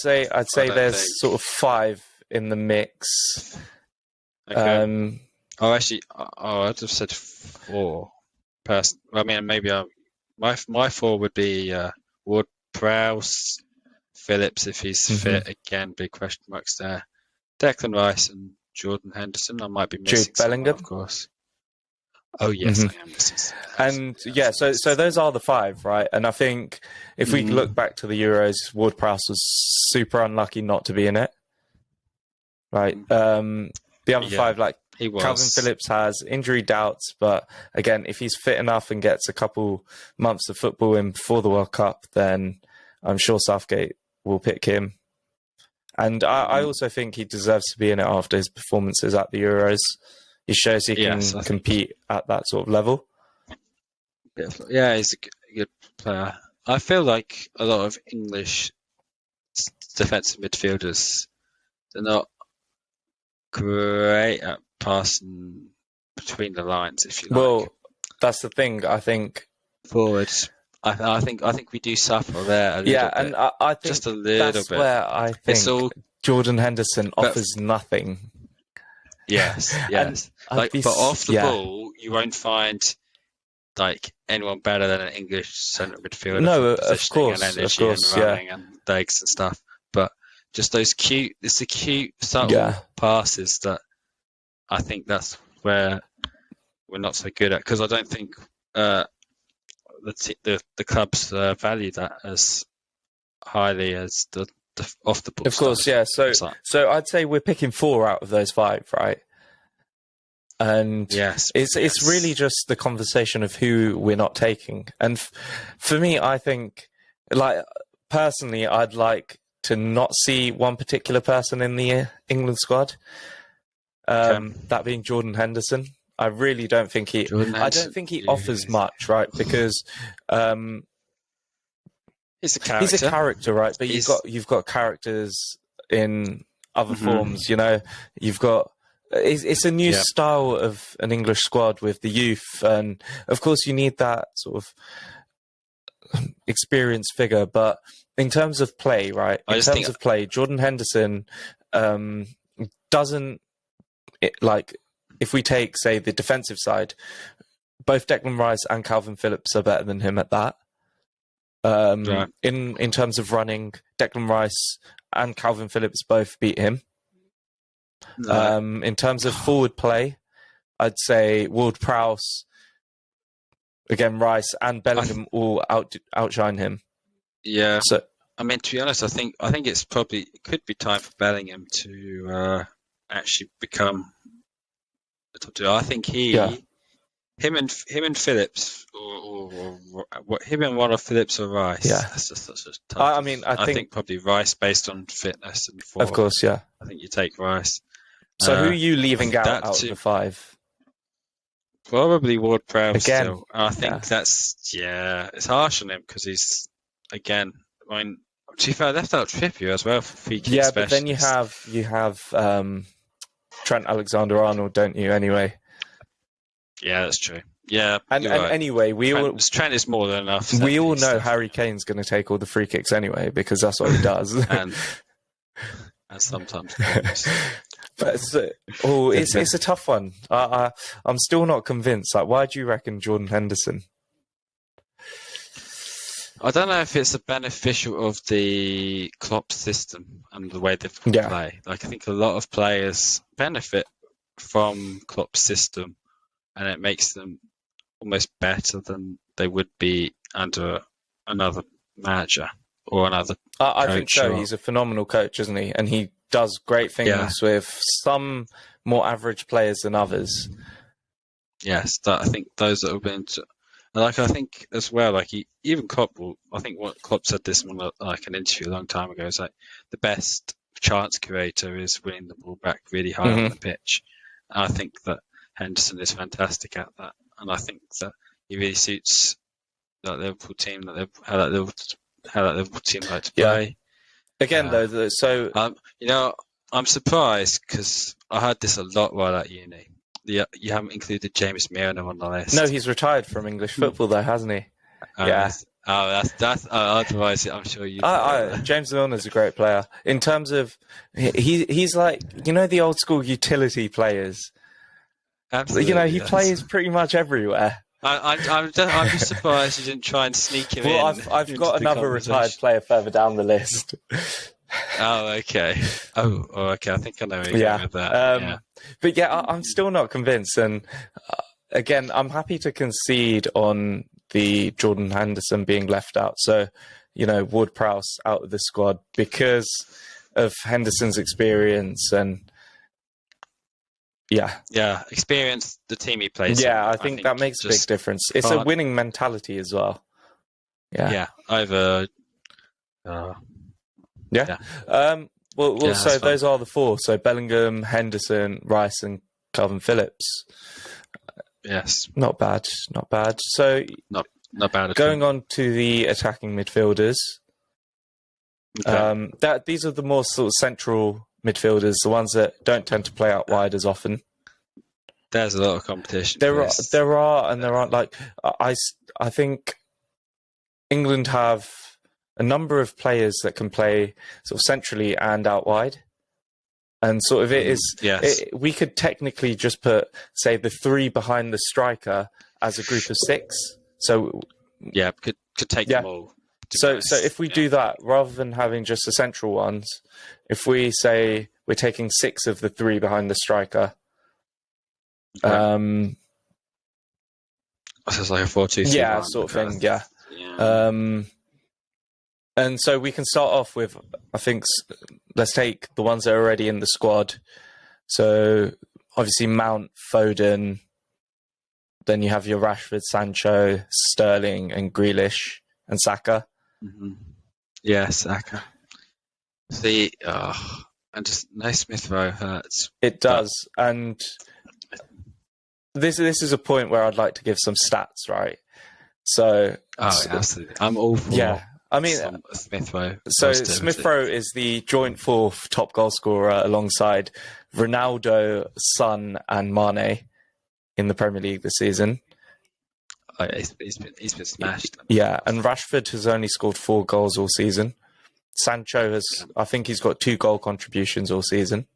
S1: say there's sort of 5 in the mix.
S2: Okay. I'd have said 4. I mean, maybe my 4 would be Ward-Prowse, Phillips if he's fit again. Big question marks there. Declan Rice and Jordan Henderson. I might be missing
S1: Jude Bellingham,
S2: of course. Oh yes, I am missing.
S1: And so those are the 5, right? And I think if we look back to the Euros, Ward-Prowse was super unlucky not to be in it, right? The other 5, like Calvin Phillips, has injury doubts, but again, if he's fit enough and gets a couple months of football in before the World Cup, then I'm sure Southgate will pick him. And I also think he deserves to be in it after his performances at the Euros. He shows he can compete at that sort of level.
S2: Yeah, he's a good player. I feel like a lot of English defensive midfielders, they're not great at passing between the lines, if you like.
S1: Well, that's the thing. I think
S2: forwards. I think we do suffer there a little bit.
S1: And I think
S2: just a little
S1: that's
S2: bit.
S1: Where I think Jordan Henderson offers nothing.
S2: Yes. But off the ball, you won't find like anyone better than an English centre midfielder.
S1: No, of course,
S2: and energy and running and legs and stuff. But just those cute, subtle passes that I think that's where we're not so good at, because I don't think the clubs value that as highly as the off the ball.
S1: Of course,
S2: stuff.
S1: So I'd say we're picking 4 out of those 5, right? And
S2: Yes,
S1: it's really just the conversation of who we're not taking. And for me, I think, like, personally, I'd like to not see one particular person in the England squad. That being Jordan Henderson. I really don't think he. I don't think he offers much, right? Because
S2: he's a character.
S1: He's a character, right? But you've got characters in other forms. You know, you've got. It's a new style of an English squad with the youth, and of course you need that sort of experienced figure. But in terms of play, right? In terms of play, Jordan Henderson doesn't like. If we take, say, the defensive side, both Declan Rice and Calvin Phillips are better than him at that. In terms of running, Declan Rice and Calvin Phillips both beat him. In terms of forward play, I'd say Ward-Prowse, again Rice and Bellingham all outshine him.
S2: Yeah. So I mean, to be honest, I think it could be time for Bellingham to actually become the top two. I think him and Phillips, or him and one of Phillips or Rice.
S1: Yeah.
S2: That's just such a tough.
S1: I mean, I think
S2: probably Rice based on fitness and form.
S1: Of course, yeah.
S2: I think you take Rice.
S1: So who are you leaving out of the five?
S2: Probably Ward-Prowse
S1: again.
S2: Still. I think it's harsh on him because he's, again, I mean, to be fair, I left out Trippier as well for free kick specialist.
S1: But then you have Trent Alexander-Arnold, don't you, anyway?
S2: Yeah, that's true. Yeah,
S1: and anyway,
S2: Trent is more than enough.
S1: We all know Harry Kane's going to take all the free kicks anyway because that's what he does.
S2: and sometimes.
S1: But it's a tough one. I'm still not convinced. Like, why do you reckon Jordan Henderson?
S2: I don't know if it's a beneficial of the Klopp system and the way they play. Like, I think a lot of players benefit from Klopp's system, and it makes them almost better than they would be under another manager or another.
S1: I think so. He's a phenomenal coach, isn't he? And he does great things with some more average players than others.
S2: Yes, I think those that have been, I think as well, like even Klopp I think what Klopp said this one like an interview a long time ago is like the best chance creator is winning the ball back really high on the pitch. And I think that Henderson is fantastic at that, and I think that he really suits that Liverpool team, how that Liverpool team like to play.
S1: Again, though, so
S2: I'm surprised because I heard this a lot while at uni. You haven't included James Milner on the list.
S1: No, he's retired from English football, though, hasn't he?
S2: That's. Otherwise, I'm sure you.
S1: James Milner's a great player. In terms of, he's like the old school utility players.
S2: Absolutely.
S1: He plays pretty much everywhere.
S2: I'm just surprised you didn't try and sneak him in.
S1: Well, I've got another retired player further down the list.
S2: Oh, okay. Okay. I think I know where you're going with that.
S1: But I'm still not convinced. And again, I'm happy to concede on the Jordan Henderson being left out. So, Ward-Prowse out of the squad because of Henderson's experience and. Yeah,
S2: experience the team he plays.
S1: Yeah, I think that makes a big difference. It's a winning mentality as well. Yeah.
S2: Over.
S1: So those are the four. So Bellingham, Henderson, Rice, and Calvin Phillips.
S2: Yes.
S1: Not bad. So
S2: not bad.
S1: Going on to the attacking midfielders.
S2: Okay.
S1: These are the more sort of central midfielders, the ones that don't tend to play out wide as often.
S2: There's a lot of competition.
S1: There are, and there aren't. Like I think England have a number of players that can play sort of centrally and out wide, and sort of it is.
S2: Yes.
S1: We could technically just put, say, the three behind the striker as a group of six. So
S2: could take them all.
S1: So if we do that, rather than having just the central ones, if we say we're taking 6 of the 3 behind the striker,
S2: so it's like a 4-2-3-1.
S1: sort of thing, and so we can start off with, I think, let's take the ones that are already in the squad. So obviously Mount, Foden. Then you have your Rashford, Sancho, Sterling, and Grealish and Saka.
S2: Mm-hmm. Yeah, Saka. See, and just no Smith Rowe hurts.
S1: It does, and this is a point where I'd like to give some stats, right? So,
S2: absolutely, I'm all for.
S1: Yeah, I mean,
S2: Smith Rowe.
S1: So Smith Rowe is the joint fourth top goal scorer alongside Ronaldo, Son, and Mane in the Premier League this season.
S2: Oh, he's been smashed.
S1: Yeah, and Rashford has only scored 4 goals all season. Sancho I think he's got 2 goal contributions all season.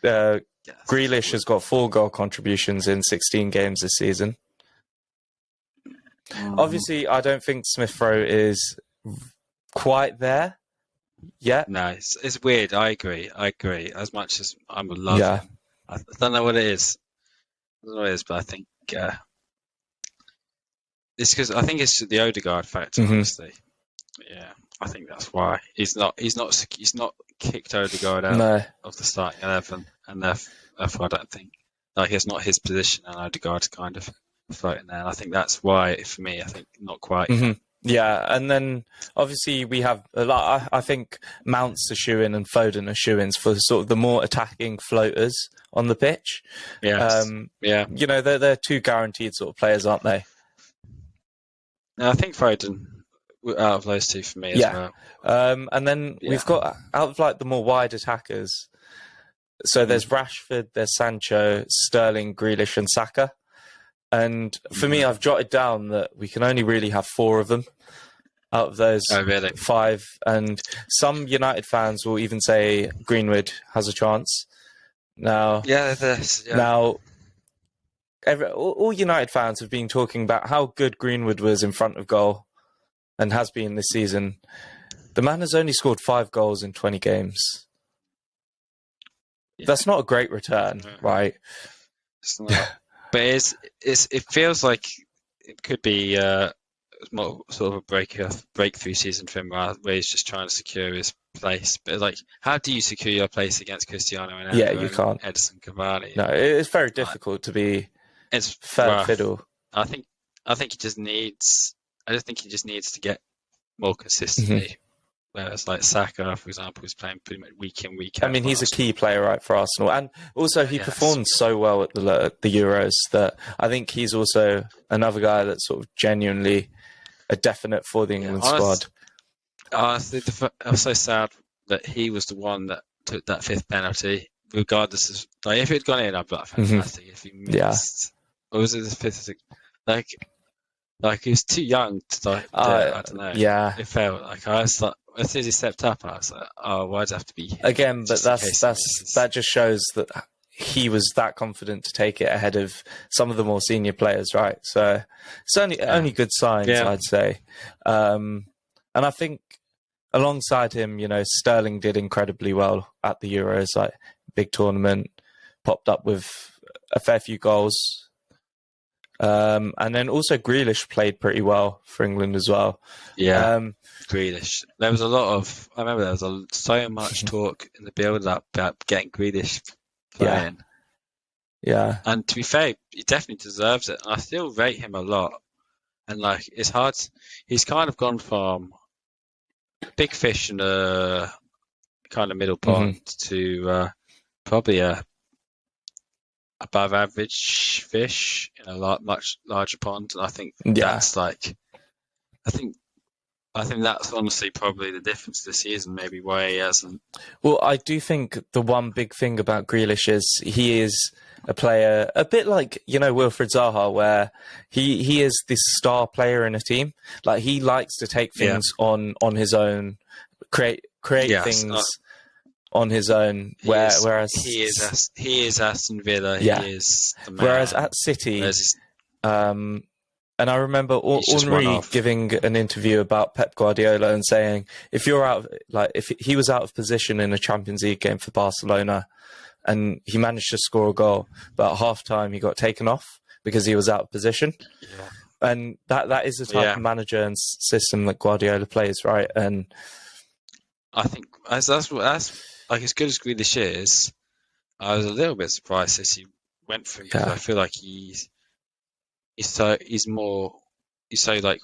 S1: Grealish has got 4 goal contributions in 16 games this season. Obviously, I don't think Smith Rowe is quite there yet.
S2: No, it's weird. I agree. As much as I would love him, I don't know what it is. I don't know what it is, but I think it's because I think it's the Odegaard factor. Honestly, yeah, I think that's why he's not kicked Odegaard out of the starting 11, and therefore I don't think it's not his position, and Odegaard's kind of floating there. And I think that's why, for me, I think not quite.
S1: Mm-hmm. Yeah, and then obviously we have I think Mount's a shoe-in and Foden are shoe-ins for sort of the more attacking floaters on the pitch.
S2: Yes. Yeah.
S1: You know, they're 2 guaranteed sort of players, aren't they?
S2: No, I think Foden out of those 2 for me as well.
S1: And then we've got out of like the more wide attackers. So there's Rashford, there's Sancho, Sterling, Grealish, and Saka. And for me, I've jotted down that we can only really have 4 of them out of those 5. And some United fans will even say Greenwood has a chance. Now, now, all United fans have been talking about how good Greenwood was in front of goal and has been this season. The man has only scored 5 goals in 20 games. Yeah. That's not a great return, right?
S2: It's not. But it feels like it could be more sort of a breakthrough season for him, where he's just trying to secure his place. But like, how do you secure your place against Cristiano Ronaldo?
S1: You can't.
S2: Edison Cavani.
S1: No, it's very difficult to be.
S2: It's
S1: third fiddle.
S2: I think he just needs. I just think he just needs to get more consistently. Whereas, like Saka, for example, is playing pretty much week in, week out.
S1: I mean, he's a key player, right, for Arsenal. And also, he performed so well at the Euros that I think he's also another guy that's sort of genuinely a definite for the England squad.
S2: Honestly, I was so sad that he was the one that took that 5th penalty, regardless of... Like, if it had gone in, I'd be like, fantastic. If he missed... Or was it the 5th? Like, he was too young to do it. I don't know.
S1: Yeah.
S2: It felt like I was like... As soon as he stepped up, I was like, "Oh, why does it have to be him?"
S1: Again?" But that just shows that he was that confident to take it ahead of some of the more senior players, right? So it's only good signs, I'd say. And I think alongside him, you know, Sterling did incredibly well at the Euros, like big tournament, popped up with a fair few goals. And then also Grealish played pretty well for England as well.
S2: Yeah, Grealish. There was a lot of... I remember there was so much talk in the build-up about getting Grealish playing.
S1: Yeah.
S2: And to be fair, he definitely deserves it. I still rate him a lot. And like, it's hard. He's kind of gone from big fish in a kind of middle pond to probably a above average fish in a much larger pond. And I think that's like, I think that's honestly probably the difference this season, maybe why he hasn't.
S1: Well, I do think the one big thing about Grealish is he is a player a bit like, you know, Wilfried Zaha, where he is this star player in a team. Like, he likes to take things on his own, create things on his own. Whereas
S2: he is Aston Villa. He is the man.
S1: Whereas at City, and I remember Henry giving an interview about Pep Guardiola and saying, if he was out of position in a Champions League game for Barcelona and he managed to score a goal, but at half-time he got taken off because he was out of position. Yeah. And that is the type of manager and system that Guardiola plays, right? And
S2: I think that's like, as good as Grealish is, I was a little bit surprised as he went through because
S1: Yeah.
S2: I feel like he's so like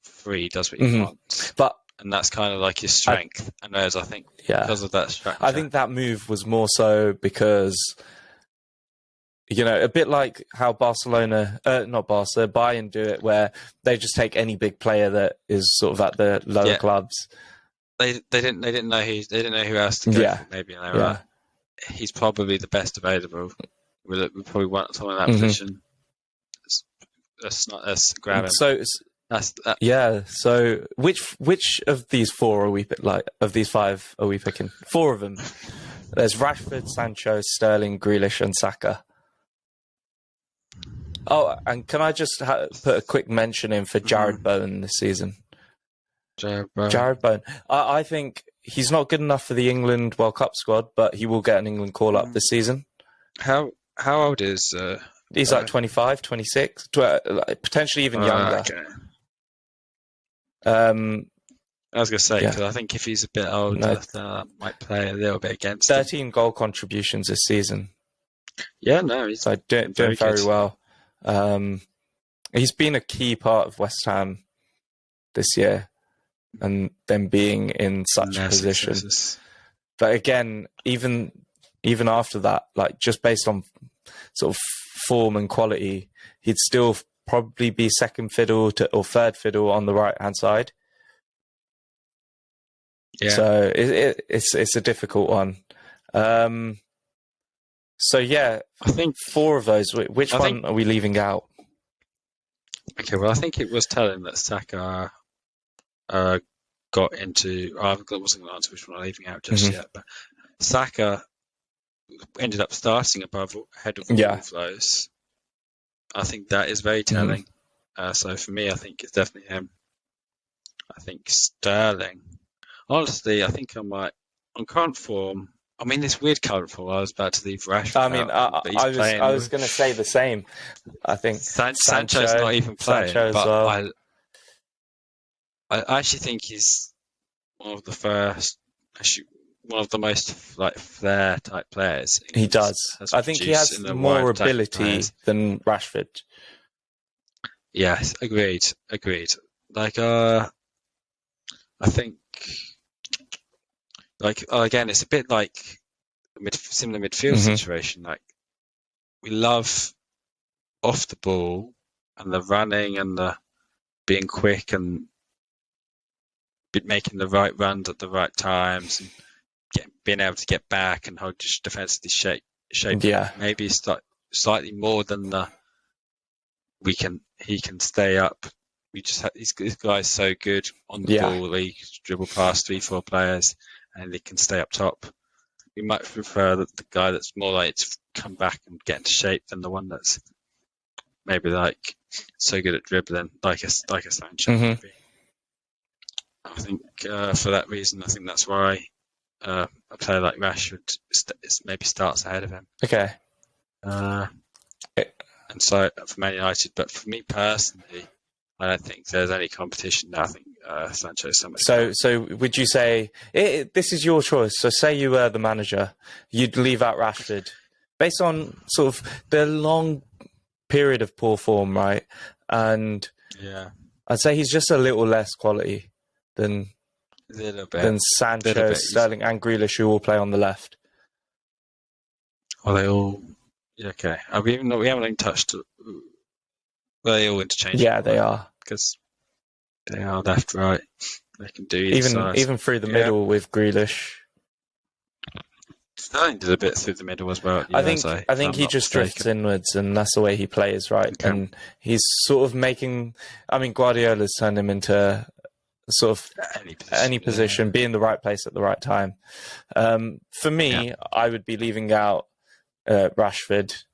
S2: free, does what he wants,
S1: But
S2: and that's kind of like his strength. And whereas I think because of that structure,
S1: I think that move was more so because, a bit like how Bayern do it, where they just take any big player that is sort of at the lower clubs.
S2: They didn't know who else to go for, maybe, and they were like, he's probably the best available. We probably want someone in that position. Let's grab him.
S1: So So which of these four are we of these five are we picking? Four of them. There's Rashford, Sancho, Sterling, Grealish, and Saka. Oh, and can I just put a quick mention in for Jared Bowen this season? Jared Bowen. I think he's not good enough for the England World Cup squad, but he will get an England call-up this season.
S2: How old is
S1: he's like 25, 26, potentially even younger.
S2: Okay. I was going to say, because I think if he's a bit older, that might play a little bit against
S1: 13 goal contributions this season.
S2: Yeah, no, he's
S1: doing very well. He's been a key part of West Ham this year, and them being in such a position. But again, even after that, like just based on sort of form and quality, he'd still probably be second fiddle or third fiddle on the right hand side. Yeah. So it's a difficult one. So yeah, I think four of those. Which one are we leaving out?
S2: Okay, well, I think it was telling that Saka got into. I wasn't going to answer which one I'm leaving out just yet, but Saka ended up starting ahead of all of those. I think that is very telling. So for me, I think it's definitely him. I think Sterling. Honestly, I think I might, on current form. I mean, this weird current form. I was about to leave Rashford.
S1: I mean, I was going to say the same. I think
S2: Sancho's not even playing, but I actually think he's one of the first. Actually, one of the most like flair type players.
S1: He does. I think he has more ability than Rashford.
S2: Yes, agreed. Like, I think, like, again, it's a bit like similar midfield situation. Like, we love off the ball and the running and the being quick and making the right runs at the right times and being able to get back and hold defensively shape.
S1: Yeah,
S2: maybe slightly more than he can stay up. We just have this guy's so good on the ball. He can dribble past 3-4 players and he can stay up top. We might prefer the guy that's more like to come back and get into shape than the one that's maybe like so good at dribbling, like a Sancho. Maybe. I think for that reason, I think that's why a player like Rashford maybe starts ahead of him.
S1: Okay.
S2: And so for Man United, but for me personally, I don't think there's any competition now. I think Sancho's so much better.
S1: So would you say this is your choice? So say you were the manager, you'd leave out Rashford based on sort of the long period of poor form, right? And I'd say he's just a little less quality than Sancho, Sterling, and Grealish, who all play on the left.
S2: Are they all? Okay. We haven't even touched. Well, they all interchangeable.
S1: Yeah, they are.
S2: Because they are left, right. They can do either side.
S1: Even through the middle with Grealish.
S2: Sterling did a bit through the middle as well.
S1: I think he just drifts inwards, and that's the way he plays, right? Okay. And he's sort of making. I mean, Guardiola's turned him into sort of any position, be in the right place at the right time. For me, I would be leaving out Rashford.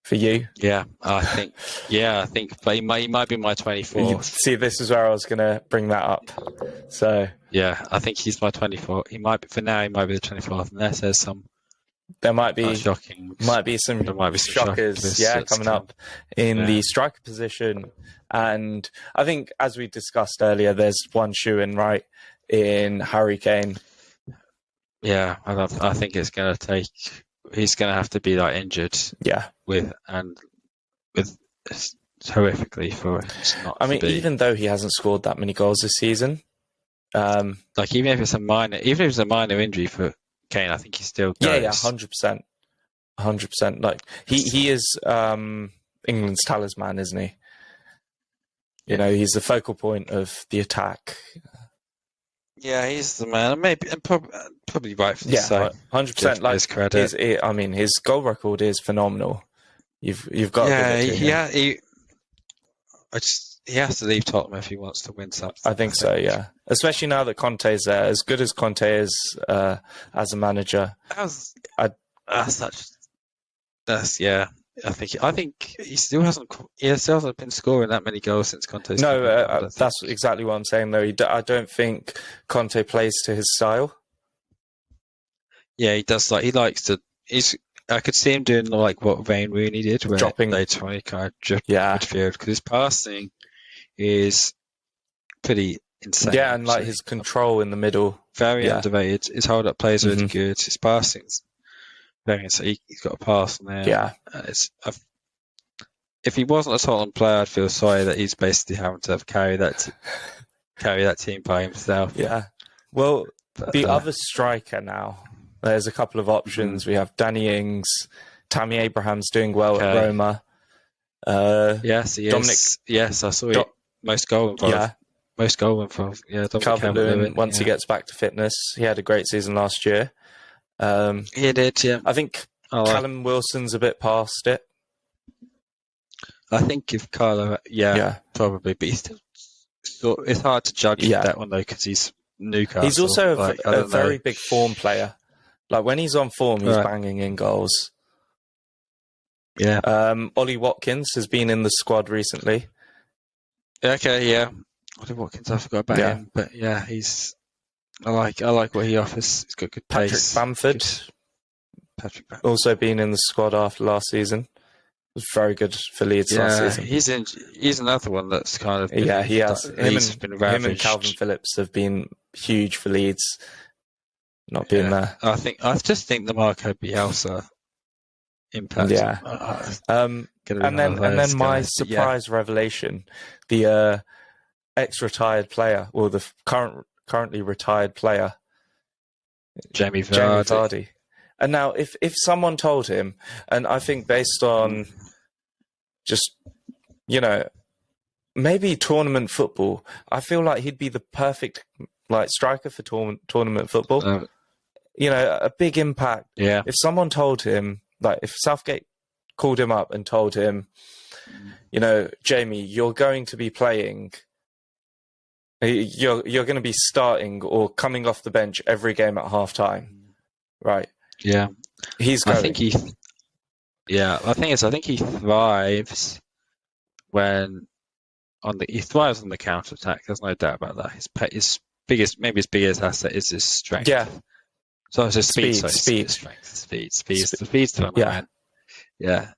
S1: For you?
S2: Yeah, I think. But he might be my 24th.
S1: See, this is where I was going to bring that up. So
S2: yeah, I think he's my 24th. He might be for now. He might be the 24th, unless there's some.
S1: There might be
S2: shocking.
S1: Might be some shockers. Coming up in the striker position, and I think as we discussed earlier, there's one shoe in right in Harry Kane.
S2: Yeah, I think it's going to take. He's going to have to be like injured
S1: Yeah.
S2: with horrifically for it to not.
S1: I mean,
S2: to be,
S1: even though he hasn't scored that many goals this season,
S2: like even if it's a minor injury for Kane, I think he still goes.
S1: yeah, 100%, 100%. Like he is England's talisman, isn't he? You know, he's the focal point of the attack.
S2: Yeah, he's the man. Maybe and probably rightfully so.
S1: 100%. Like
S2: his credit.
S1: his goal record is phenomenal. You've got to give it to him.
S2: He has to leave Tottenham if he wants to win something.
S1: I think so. Yeah, especially now that Conte's there. As good as Conte is as a manager,
S2: I think he still hasn't been scoring that many goals since Conte's.
S1: No, that's exactly what I'm saying. Though I don't think Conte plays to his style.
S2: Yeah, he does. Like he likes to. I could see him doing like what Wayne Rooney did, where they try to kind of drift midfield because his passing is pretty insane.
S1: Yeah, and like his control in the middle,
S2: very underrated. His hold-up plays are really good. His passing's very insane. He's got a pass in there.
S1: Yeah,
S2: if he wasn't a Tottenham player, I'd feel sorry that he's basically having to carry that team by himself.
S1: Yeah. Well, the other striker now. There's a couple of options. We have Danny Ings, Tammy Abraham's doing well at Roma.
S2: Yes, he is. Yes, I saw it. Most goal involved. Yeah. Most goal involved. Yeah, Dominick Calvert-Lewin.
S1: Once he gets back to fitness, he had a great season last year.
S2: He did, yeah.
S1: I think Callum Wilson's a bit past it.
S2: I think if Carlo, probably, but he's still. It's hard to judge that one though because he's Newcastle.
S1: He's also a very big form player. Like when he's on form, he's banging in goals.
S2: Yeah.
S1: Ollie Watkins has been in the squad recently.
S2: Okay, yeah. Ollie Watkins, I forgot about him, but yeah, I like what he offers. He's got good pace.
S1: Patrick Bamford, also been in the squad after last season. Was very good for Leeds last season.
S2: He's another one that's kind of
S1: he has. Him and Calvin Phillips have been huge for Leeds. Not being there.
S2: I just think the Marco Bielsa impact.
S1: Yeah. And then my surprise revelation, the ex-retired player, or the currently retired player,
S2: Jamie Vardy.
S1: And now, if someone told him, and I think based on just, maybe tournament football, I feel like he'd be the perfect striker for tournament football. A big impact.
S2: Yeah.
S1: If someone told him, if Southgate called him up and told him, Jamie, you're going to be playing, you're going to be starting or coming off the bench every game at half time, right?
S2: Yeah.
S1: He's going.
S2: I think he thrives he thrives on the counter attack. There's no doubt about that. His biggest asset is his strength.
S1: Yeah.
S2: So it's just speed. Speed's the man. Yeah.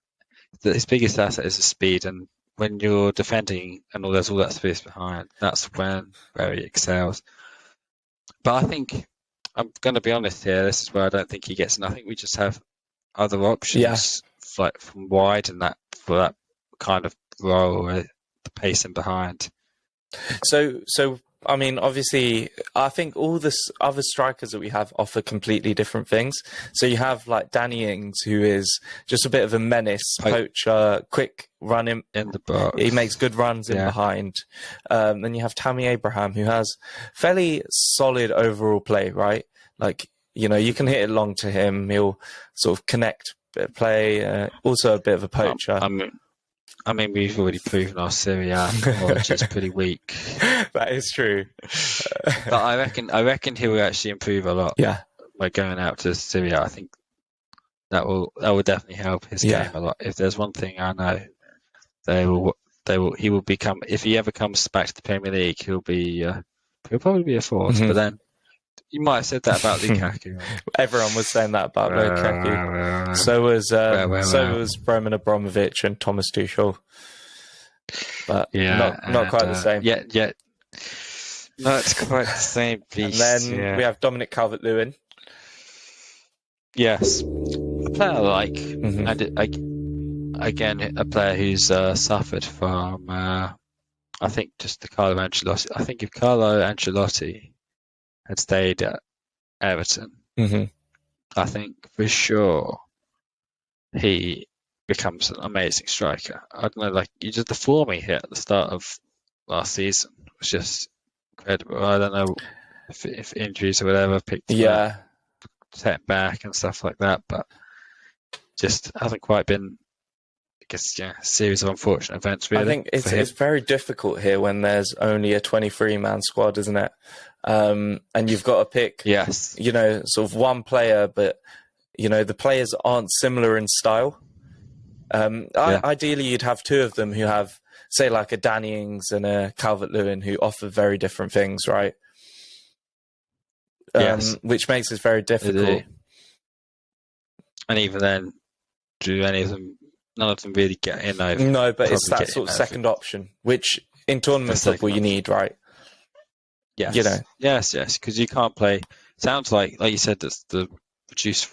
S2: His biggest asset is his speed, and when you're defending and there's all that space behind, that's where he excels. But I think I'm going to be honest here. This is where I don't think he gets. And I think we just have other options, from wide and that for that kind of role, the pacing behind.
S1: So. I mean, obviously, I think all the other strikers that we have offer completely different things. So you have Danny Ings, who is just a bit of a menace, poacher, quick running
S2: in the box.
S1: He makes good runs in behind. Then you have Tammy Abraham, who has fairly solid overall play, right? You can hit it long to him. He'll sort of connect, play. Also a bit of a poacher.
S2: I mean, we've already proven our Serie A knowledge is pretty weak.
S1: That is true.
S2: But I reckon he will actually improve a lot.
S1: Yeah.
S2: By going out to Serie A, I think that will definitely help his game a lot. If there's one thing I know, he will become. If he ever comes back to the Premier League, he'll probably be a force. Mm-hmm. But then you might have said that about Lukaku.
S1: Everyone was saying that about Lukaku. So was Roman Abramovich and Thomas Tuchel. But not quite the same.
S2: No, it's quite the same piece.
S1: And then we have Dominick Calvert-Lewin.
S2: Yes, a player I like, again, a player who's suffered from, I think, just the Carlo Ancelotti. I think if Carlo Ancelotti had stayed at Everton, I think for sure he becomes an amazing striker. I don't know, like just the form he hit at the start of last season was just incredible. I don't know if injuries or whatever picked him up, set back and stuff like that, but just hasn't quite been, I guess, a series of unfortunate events, really.
S1: I think it's very difficult here when there's only a 23-man squad, isn't it? And you've got to pick, sort of one player, but, the players aren't similar in style. Ideally, you'd have two of them who have, say, like a Danny Ings and a Calvert-Lewin who offer very different things, right? Which makes it very difficult.
S2: And even then, none of them really get in over.
S1: No, but it's that sort of second option, which in tournament football you need, right?
S2: Yes. Yes, because you can't play. Sounds like you said, that's the reduced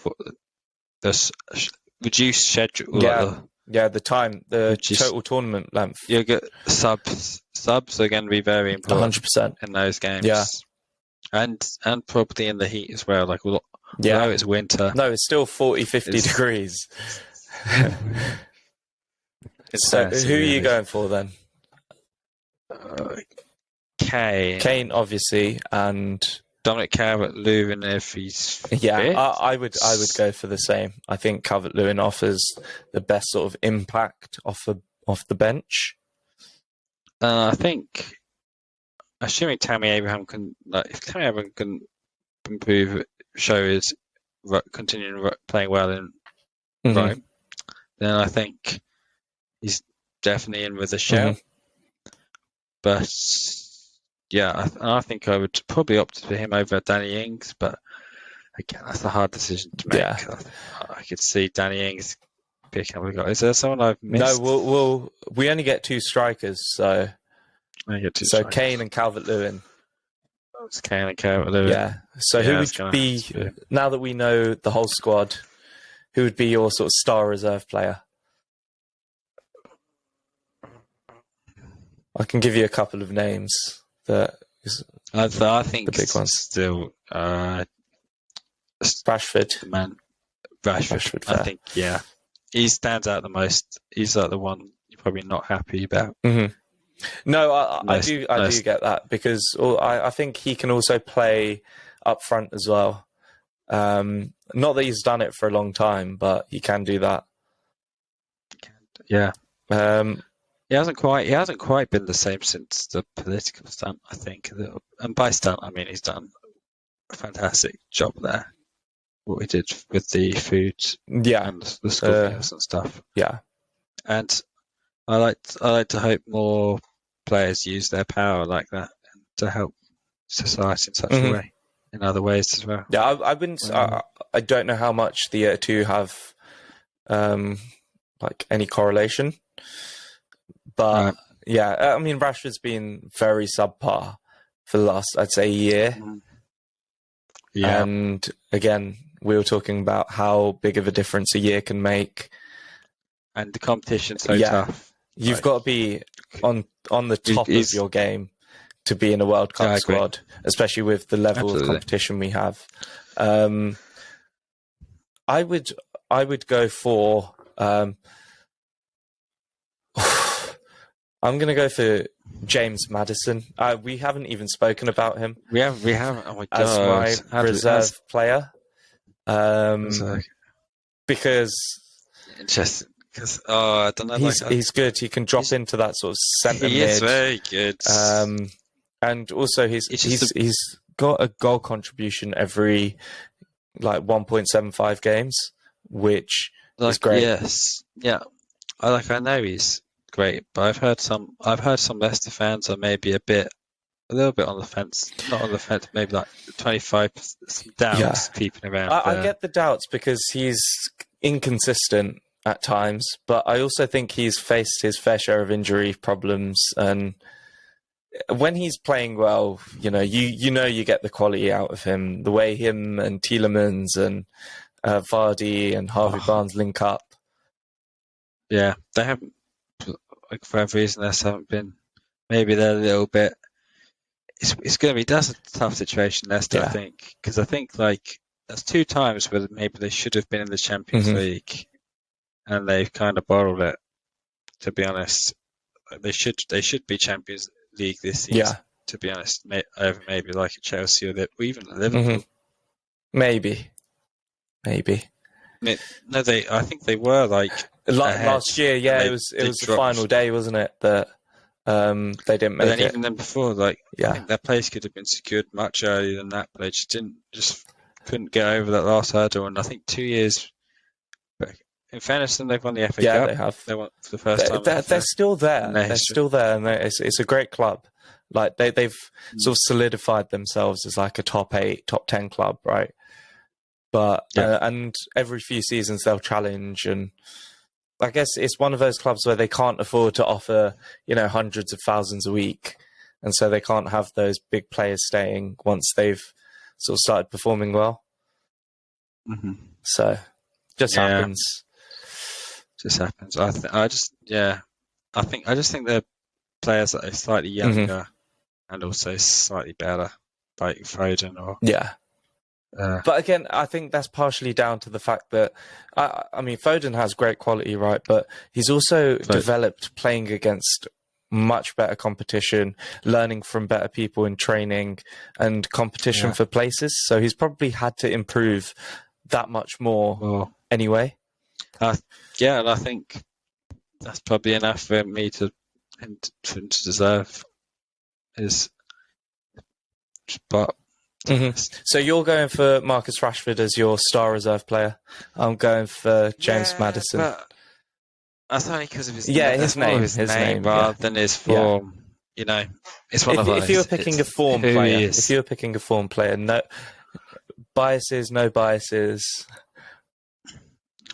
S2: schedule.
S1: The time, the total tournament length.
S2: You get subs. Subs are going to be very important
S1: 100%
S2: in those games. Yeah, and probably in the heat as well. Like, although it's winter.
S1: No, it's still 40, 50 degrees. So, who are you going for then?
S2: Kane,
S1: obviously, and
S2: Dominick Calvert-Lewin if he's fit.
S1: I would go for the same. I think Calvert-Lewin offers the best sort of impact off the bench.
S2: I think, assuming Tammy Abraham can, if Tammy Abraham can improve, show his continuing playing well in Rome, then I think he's definitely in with a shout. But I think I would probably opt for him over Danny Ings. But again, that's a hard decision to make. I could see Danny Ings picking up a guy. Is there someone I've missed?
S1: No, we only get two strikers, so Kane and Calvert-Lewin.
S2: It's Kane and Calvert-Lewin.
S1: Yeah. So who would be, now that we know the whole squad, who would be your sort of star reserve player? I can give you a couple of names. I
S2: think
S1: the big ones.
S2: Still
S1: Rashford.
S2: Man, Rashford.
S1: Fair.
S2: I think he stands out the most. He's like the one you're probably not happy about.
S1: No, I do get that, because I think he can also play up front as well. Not that he's done it for a long time, but he can do that.
S2: Yeah. He hasn't quite been the same since the political stunt, I think. And by stunt, I mean he's done a fantastic job there. What he did with the food, and the school meals and stuff.
S1: Yeah,
S2: and I like to hope more players use their power like that to help society in such a way, in other ways as well.
S1: Yeah, I wouldn't. I don't know how much the two have, like any correlation. But I mean, Rashford's been very subpar for the last, I'd say, year.
S2: Yeah.
S1: And again, we were talking about how big of a difference a year can make.
S2: And the competition's so tough.
S1: You've got to be on the top of your game to be in a World Cup squad, especially with the level of competition we have. I would go for. I'm going to go for James Maddison. We haven't even spoken about him.
S2: We haven't. Oh my God!
S1: As my reserve player, because
S2: I don't know.
S1: He's good. He can drop into that sort of centre mid.
S2: He is very good.
S1: And also he's got a goal contribution every 1.75 games, which is great.
S2: Yes, yeah. I know he's great, but I've heard some Leicester fans are maybe a little bit on the fence. Not on the fence, maybe 25 doubts peeping around.
S1: I get the doubts because he's inconsistent at times, but I also think he's faced his fair share of injury problems, and when he's playing well, you get the quality out of him. The way him and Tielemans and Vardy and Harvey Barnes link up.
S2: Yeah, they haven't, like, for whatever reason, they haven't been. Maybe they're a little bit. It's going to be, that's a tough situation, Leicester, I think, because I think like there's 2 times where maybe they should have been in the Champions League, and they've kind of borrowed it. To be honest, they should be Champions League this season.
S1: Yeah.
S2: To be honest, over maybe like a Chelsea or even Liverpool.
S1: Maybe.
S2: No, I think they were like
S1: last year. Yeah, it was the final day, wasn't it? That they didn't make
S2: but then
S1: it.
S2: Even then before, I think their place could have been secured much earlier than that, but they just couldn't get over that last hurdle. And I think 2 years. In fairness, they've won the FA Cup.
S1: Yeah, they have.
S2: They won for the first time.
S1: They're still there. They're still there, and it's a great club. Like they've sort of solidified themselves as like a top 8, top 10 club, right? But and every few seasons they'll challenge, and I guess it's one of those clubs where they can't afford to offer, hundreds of thousands a week, and so they can't have those big players staying once they've sort of started performing well. So, just happens.
S2: Just happens. I just think they're players that are slightly younger and also slightly better, like Foden or But again, I think that's partially down to the fact that I mean Foden has great quality, right? But he's also developed playing against much better competition, learning from better people in training and competition for places. So he's probably had to improve that much more anyway. And I think that's probably enough for me to deserve his spot.
S1: So you're going for Marcus Rashford as your star reserve player. I'm going for James Maddison.
S2: That's only because of his
S1: name
S2: rather than his form. It's one of those.
S1: If you were picking a form player, no biases, no biases.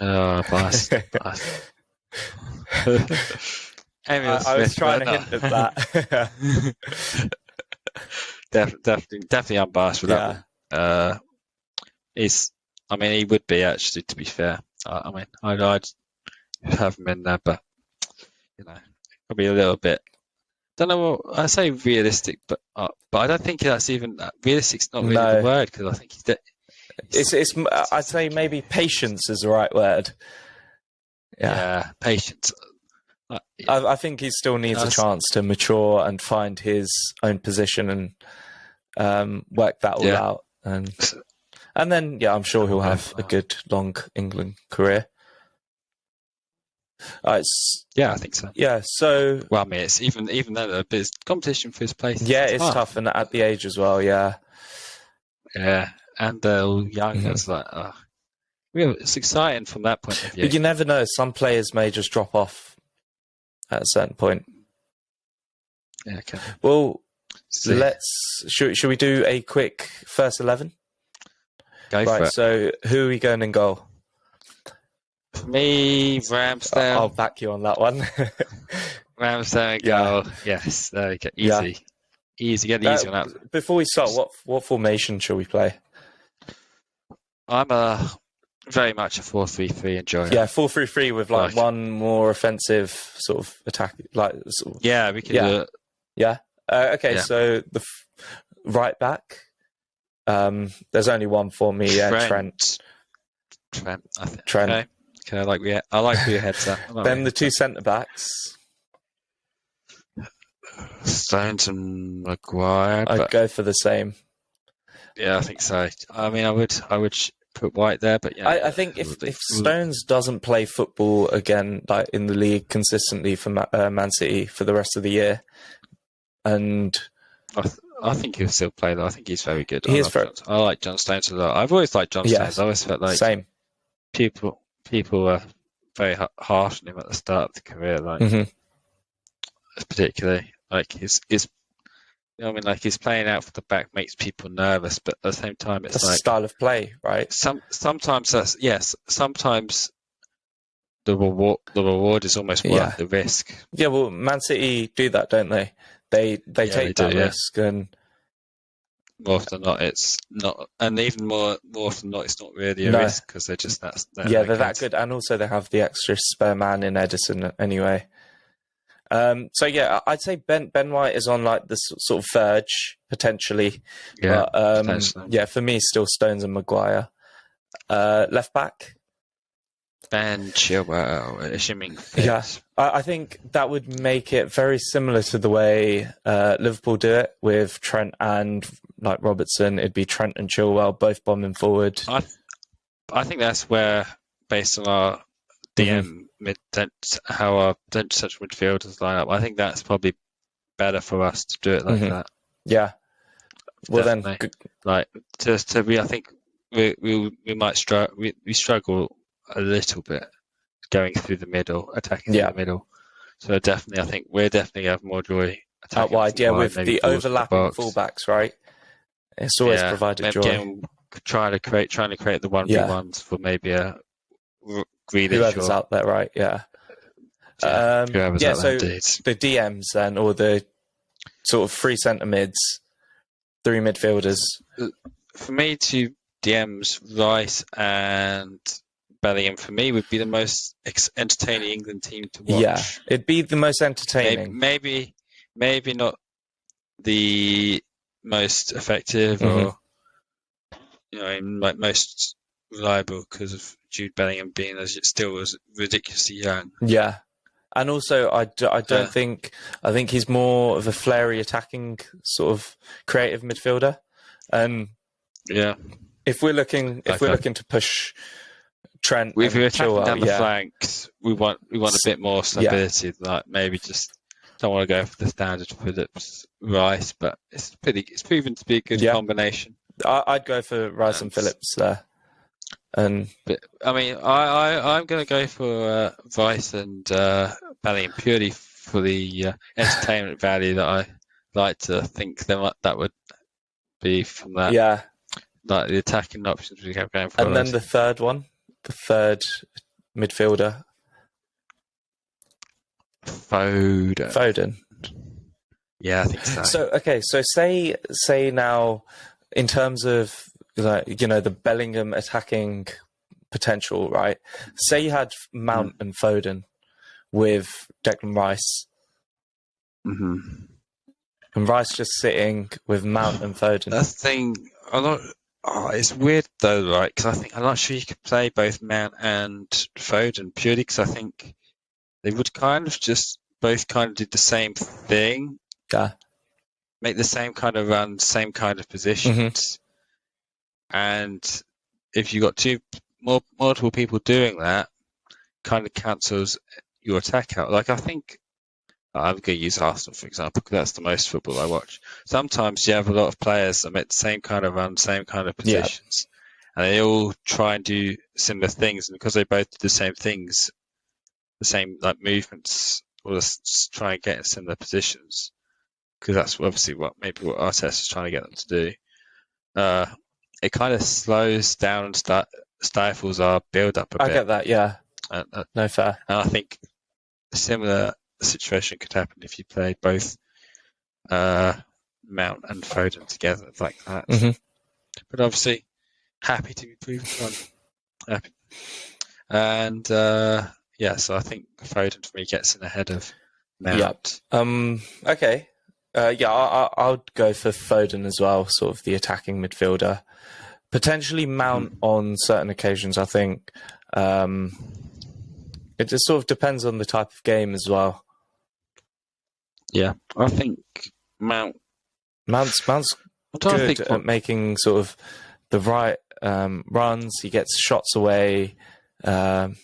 S2: Oh, bias.
S1: I was trying to hint at that.
S2: Definitely unbiased with that one. He would be actually, to be fair. I'd have him in there, but probably a little bit. Don't know what I say realistic, but I don't think that's even realistic's not really the word, because I think
S1: it's I'd say maybe patience is the right word.
S2: Yeah, patience.
S1: I think he still needs a chance to mature and find his own position and work that all out. And then, I'm sure he'll have a good, long England career.
S2: I think so.
S1: Yeah, so...
S2: Well, it's even though there's competition for his place.
S1: Yeah, it's tough, and at the age as well,
S2: Yeah, and they're all young. It's like... it's exciting from that point of view.
S1: But you never know. Some players may just drop off at a certain point.
S2: Yeah, okay.
S1: Well, should we do a quick first 11?
S2: Go for it.
S1: So who are we going in goal?
S2: For me, Ramsdale.
S1: I'll back you on that one.
S2: Ramsdale goal. Yes, there we go. Easy. Easy. Get the easy one out.
S1: Before we start, what formation shall we play?
S2: I'm very much a 4-3-3 enjoyer.
S1: Yeah, 4-3-3 with like one more offensive sort of attack. We can
S2: do it.
S1: Yeah. Okay, so the right back. There's only one for me. Trent.
S2: I think. Trent. Okay, I like where your head's at.
S1: Then the 2 centre backs.
S2: Stones and Maguire.
S1: I'd go for the same.
S2: Yeah, I think so. I would put White there, but
S1: I think if Stones doesn't play football again, like in the league consistently for Man City for the rest of the year, and
S2: I think he'll still play though. I think he's very good.
S1: I
S2: like John Stones a lot. I've always liked John Stones. I always felt like people were very harsh on him at the start of the career, particularly like his his playing out for the back makes people nervous, but at the same time, it's like
S1: a style of play, right?
S2: Sometimes sometimes the reward is almost worth the risk.
S1: Yeah, well, Man City do that, don't they? They take that risk, and
S2: more often than not, it's not, and even more often than not, it's not really a
S1: No.
S2: risk because they're just that.
S1: They're that good, and also they have the extra spare man in Edison anyway. So yeah, I'd say Ben White is on like the sort of verge potentially.
S2: Yeah,
S1: But
S2: potentially.
S1: yeah, for me, still Stones and Maguire. Left back.
S2: Ben Chilwell, assuming fit.
S1: Yeah, I think that would make it very similar to the way Liverpool do it with Trent and like Robertson. It'd be Trent and Chilwell both bombing forward.
S2: I think that's where, based on our DM how our central midfielders line up, I think that's probably better for us to do it like that.
S1: Yeah. Well
S2: definitely. Like to be, I think we might struggle. We struggle a little bit going through the middle, attacking through the middle. So definitely, I think we're definitely have more joy
S1: out wide. Yeah, with the overlapping fullbacks, right? It's always provided joy.
S2: Again, trying to create the 1v1s for maybe a Grealish
S1: whoever's out there, right? Yeah. So the DMs then, or the sort of three centre mids, three midfielders.
S2: For me, two DMs, Rice and Bellingham, for me, would be the most entertaining England team to watch.
S1: Yeah, it'd be the most entertaining.
S2: Maybe not the most effective or like most reliable because of Jude Bellingham being still as ridiculously young.
S1: Yeah. And also, I don't think... I think he's more of a flary attacking sort of creative midfielder. And if we're looking to push Trent,
S2: if we're attacking
S1: Chilwell,
S2: down the flanks, we want a bit more stability. Like maybe just don't want to go for the standard Phillips Rice, but it's proven to be a good combination.
S1: I'd go for Rice and Phillips there.
S2: But I mean, I'm going to go for Rice and Bellingham purely for the entertainment value that I like to think that would be from that.
S1: Yeah,
S2: like the attacking options we have going forward.
S1: And then the third midfielder, Foden.
S2: Yeah, I think so.
S1: So say now, in terms of the Bellingham attacking potential, right? Say you had Mount and Foden with Declan Rice, and Rice just sitting with Mount and Foden.
S2: That's the thing. It's weird though, right? Because I'm not sure you could play both Mount and Foden purely because I think they would both do the same thing.
S1: Yeah.
S2: Make the same kind of run, same kind of positions. And if you got multiple people doing that, kind of cancels your attack out. Like I think I'm going to use Arsenal for example because that's the most football I watch. Sometimes you have a lot of players that make the same kind of run, same kind of positions, and they all try and do similar things. And because they both do the same things, the same like movements, will just try and get in similar positions. Because that's obviously what Arteta is trying to get them to do. It kind of slows down and stifles our build-up a bit.
S1: I get that, yeah. No fair.
S2: And I think a similar situation could happen if you played both Mount and Foden together like that. But obviously, happy to be proven wrong. Happy. And so I think Foden for me gets in ahead of Mount.
S1: Okay. I'll go for Foden as well, sort of the attacking midfielder. Potentially Mount on certain occasions, I think. It just sort of depends on the type of game as well.
S2: Yeah, I think Mount's
S1: good at making sort of the right runs. He gets shots away, and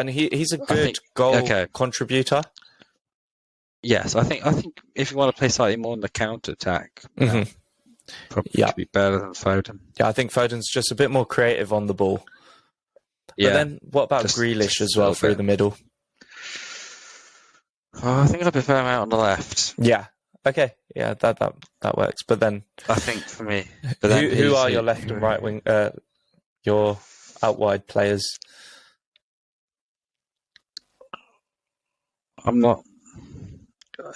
S1: he's a good goal contributor.
S2: Yes, I think if you want to play slightly more on the counter attack, probably could be better than Foden.
S1: Yeah, I think Foden's just a bit more creative on the ball. Yeah. But then, what about Grealish as well through the middle?
S2: I think I prefer him out on the left.
S1: Yeah. Okay. Yeah, that works. But then,
S2: I think for me,
S1: who are your left and right wing? Your out wide players?
S2: I'm not.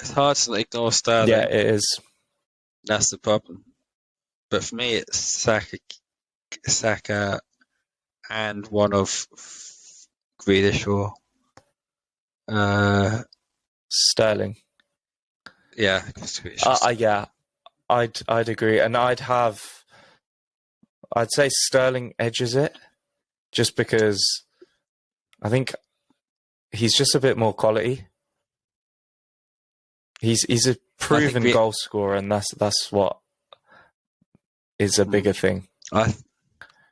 S2: It's hard to ignore Sterling.
S1: Yeah, it is.
S2: That's the problem. but for me, it's Saka, and one of Grealish or
S1: Sterling.
S2: yeah,
S1: Yeah, I'd agree, and I'd say Sterling edges it, just because I think he's just a bit more quality. He's a proven goal scorer, and that's what is a bigger thing.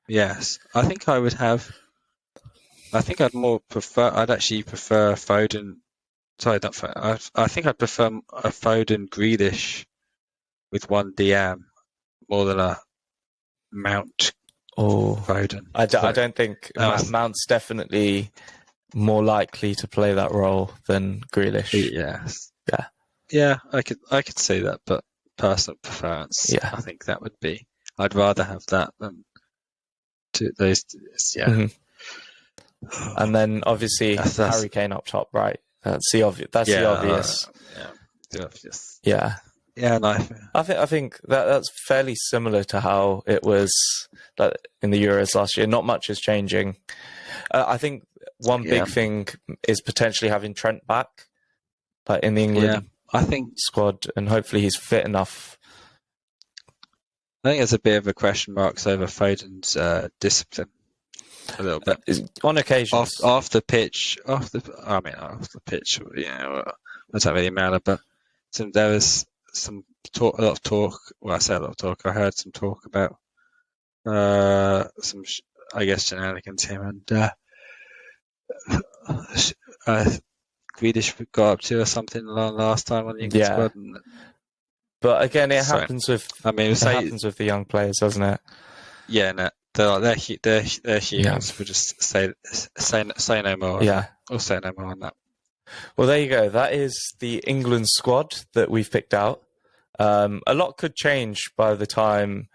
S2: Yes, I think I would have. I think I'd actually prefer Foden. Sorry, not Foden. I think I'd prefer a Foden Grealish with one DM more than a Mount Foden.
S1: I don't think Mount's definitely more likely to play that role than Grealish.
S2: Yes.
S1: Yeah.
S2: Yeah, I could say that, but personal preference.
S1: Yeah.
S2: I think that would be. I'd rather have that than those. Yeah.
S1: Mm-hmm. And then obviously Harry Kane up top, right? That's the obvious. The obvious.
S2: The obvious.
S1: Yeah.
S2: Yeah, no.
S1: I think that's fairly similar to how it was in the Euros last year. Not much is changing. I think one big thing is potentially having Trent back, like in the England squad, and hopefully he's fit enough.
S2: I think there's a bit of a question mark over Foden's discipline. A little bit
S1: on occasion,
S2: off the pitch. Off the pitch. Does that really matter? But there was a lot of talk. Well, I say a lot of talk. I heard some talk about some, I guess, shenanigans him and Grealish got up to or something last time on the England squad.
S1: But again, it happens with. Happens with the young players, doesn't it?
S2: Yeah, no. They're humans. We'll just say no more. We'll say no more on that.
S1: Well, there you go. That is the England squad that we've picked out. A lot could change by the time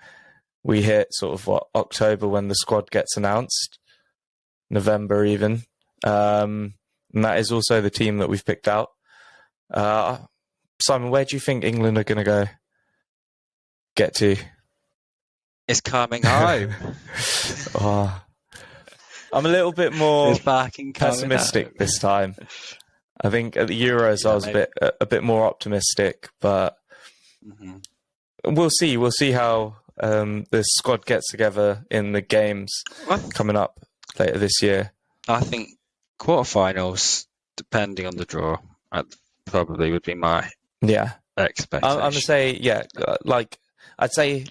S1: we hit sort of October, when the squad gets announced, November even. And that is also the team that we've picked out. Simon, where do you think England are going to get to?
S2: It's coming home.
S1: I'm a little bit more pessimistic this time. I think at the Euros I was a bit more optimistic, but we'll see. We'll see how the squad gets together in the games coming up later this year.
S2: I think quarterfinals, depending on the draw, probably would be my expectation.
S1: I'm going to say, I'd say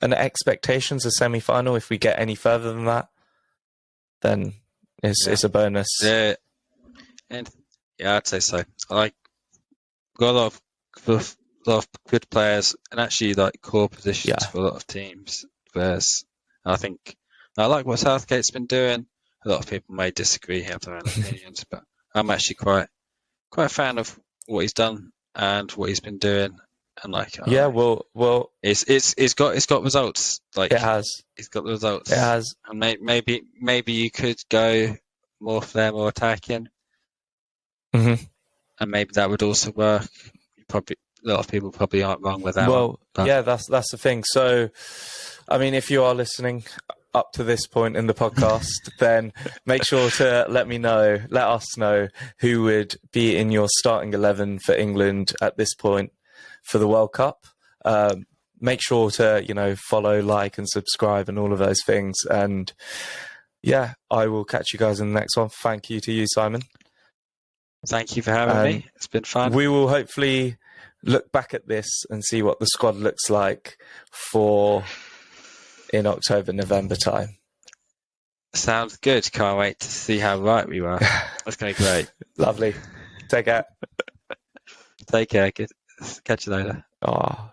S1: an expectation's a semi-final. If we get any further than that, then it's a bonus.
S2: Yeah, I'd say so. Got a lot of good players, and actually core positions for a lot of teams. Whereas I think I like what Southgate's been doing. A lot of people may disagree, have their own opinions, but I'm actually quite a fan of what he's done and what he's been doing. And well, it's got results. It
S1: has.
S2: It's got the results.
S1: It has.
S2: And maybe you could go more for them or attacking.
S1: Mm-hmm.
S2: And maybe that would also work. A lot of people probably aren't wrong with that.
S1: Well, that's the thing. So, I mean, if you are listening up to this point in the podcast, then make sure to let us know who would be in your starting 11 for England at this point for the World Cup. Make sure to, follow, like, and subscribe and all of those things. And I will catch you guys in the next one. Thank you to you, Simon.
S2: Thank you for having me. It's been fun.
S1: We will hopefully look back at this and see what the squad looks like in October, November time.
S2: Sounds good. Can't wait to see how right we were. That's going to be great.
S1: Lovely. Take care.
S2: Take care. Catch you later.
S1: Oh.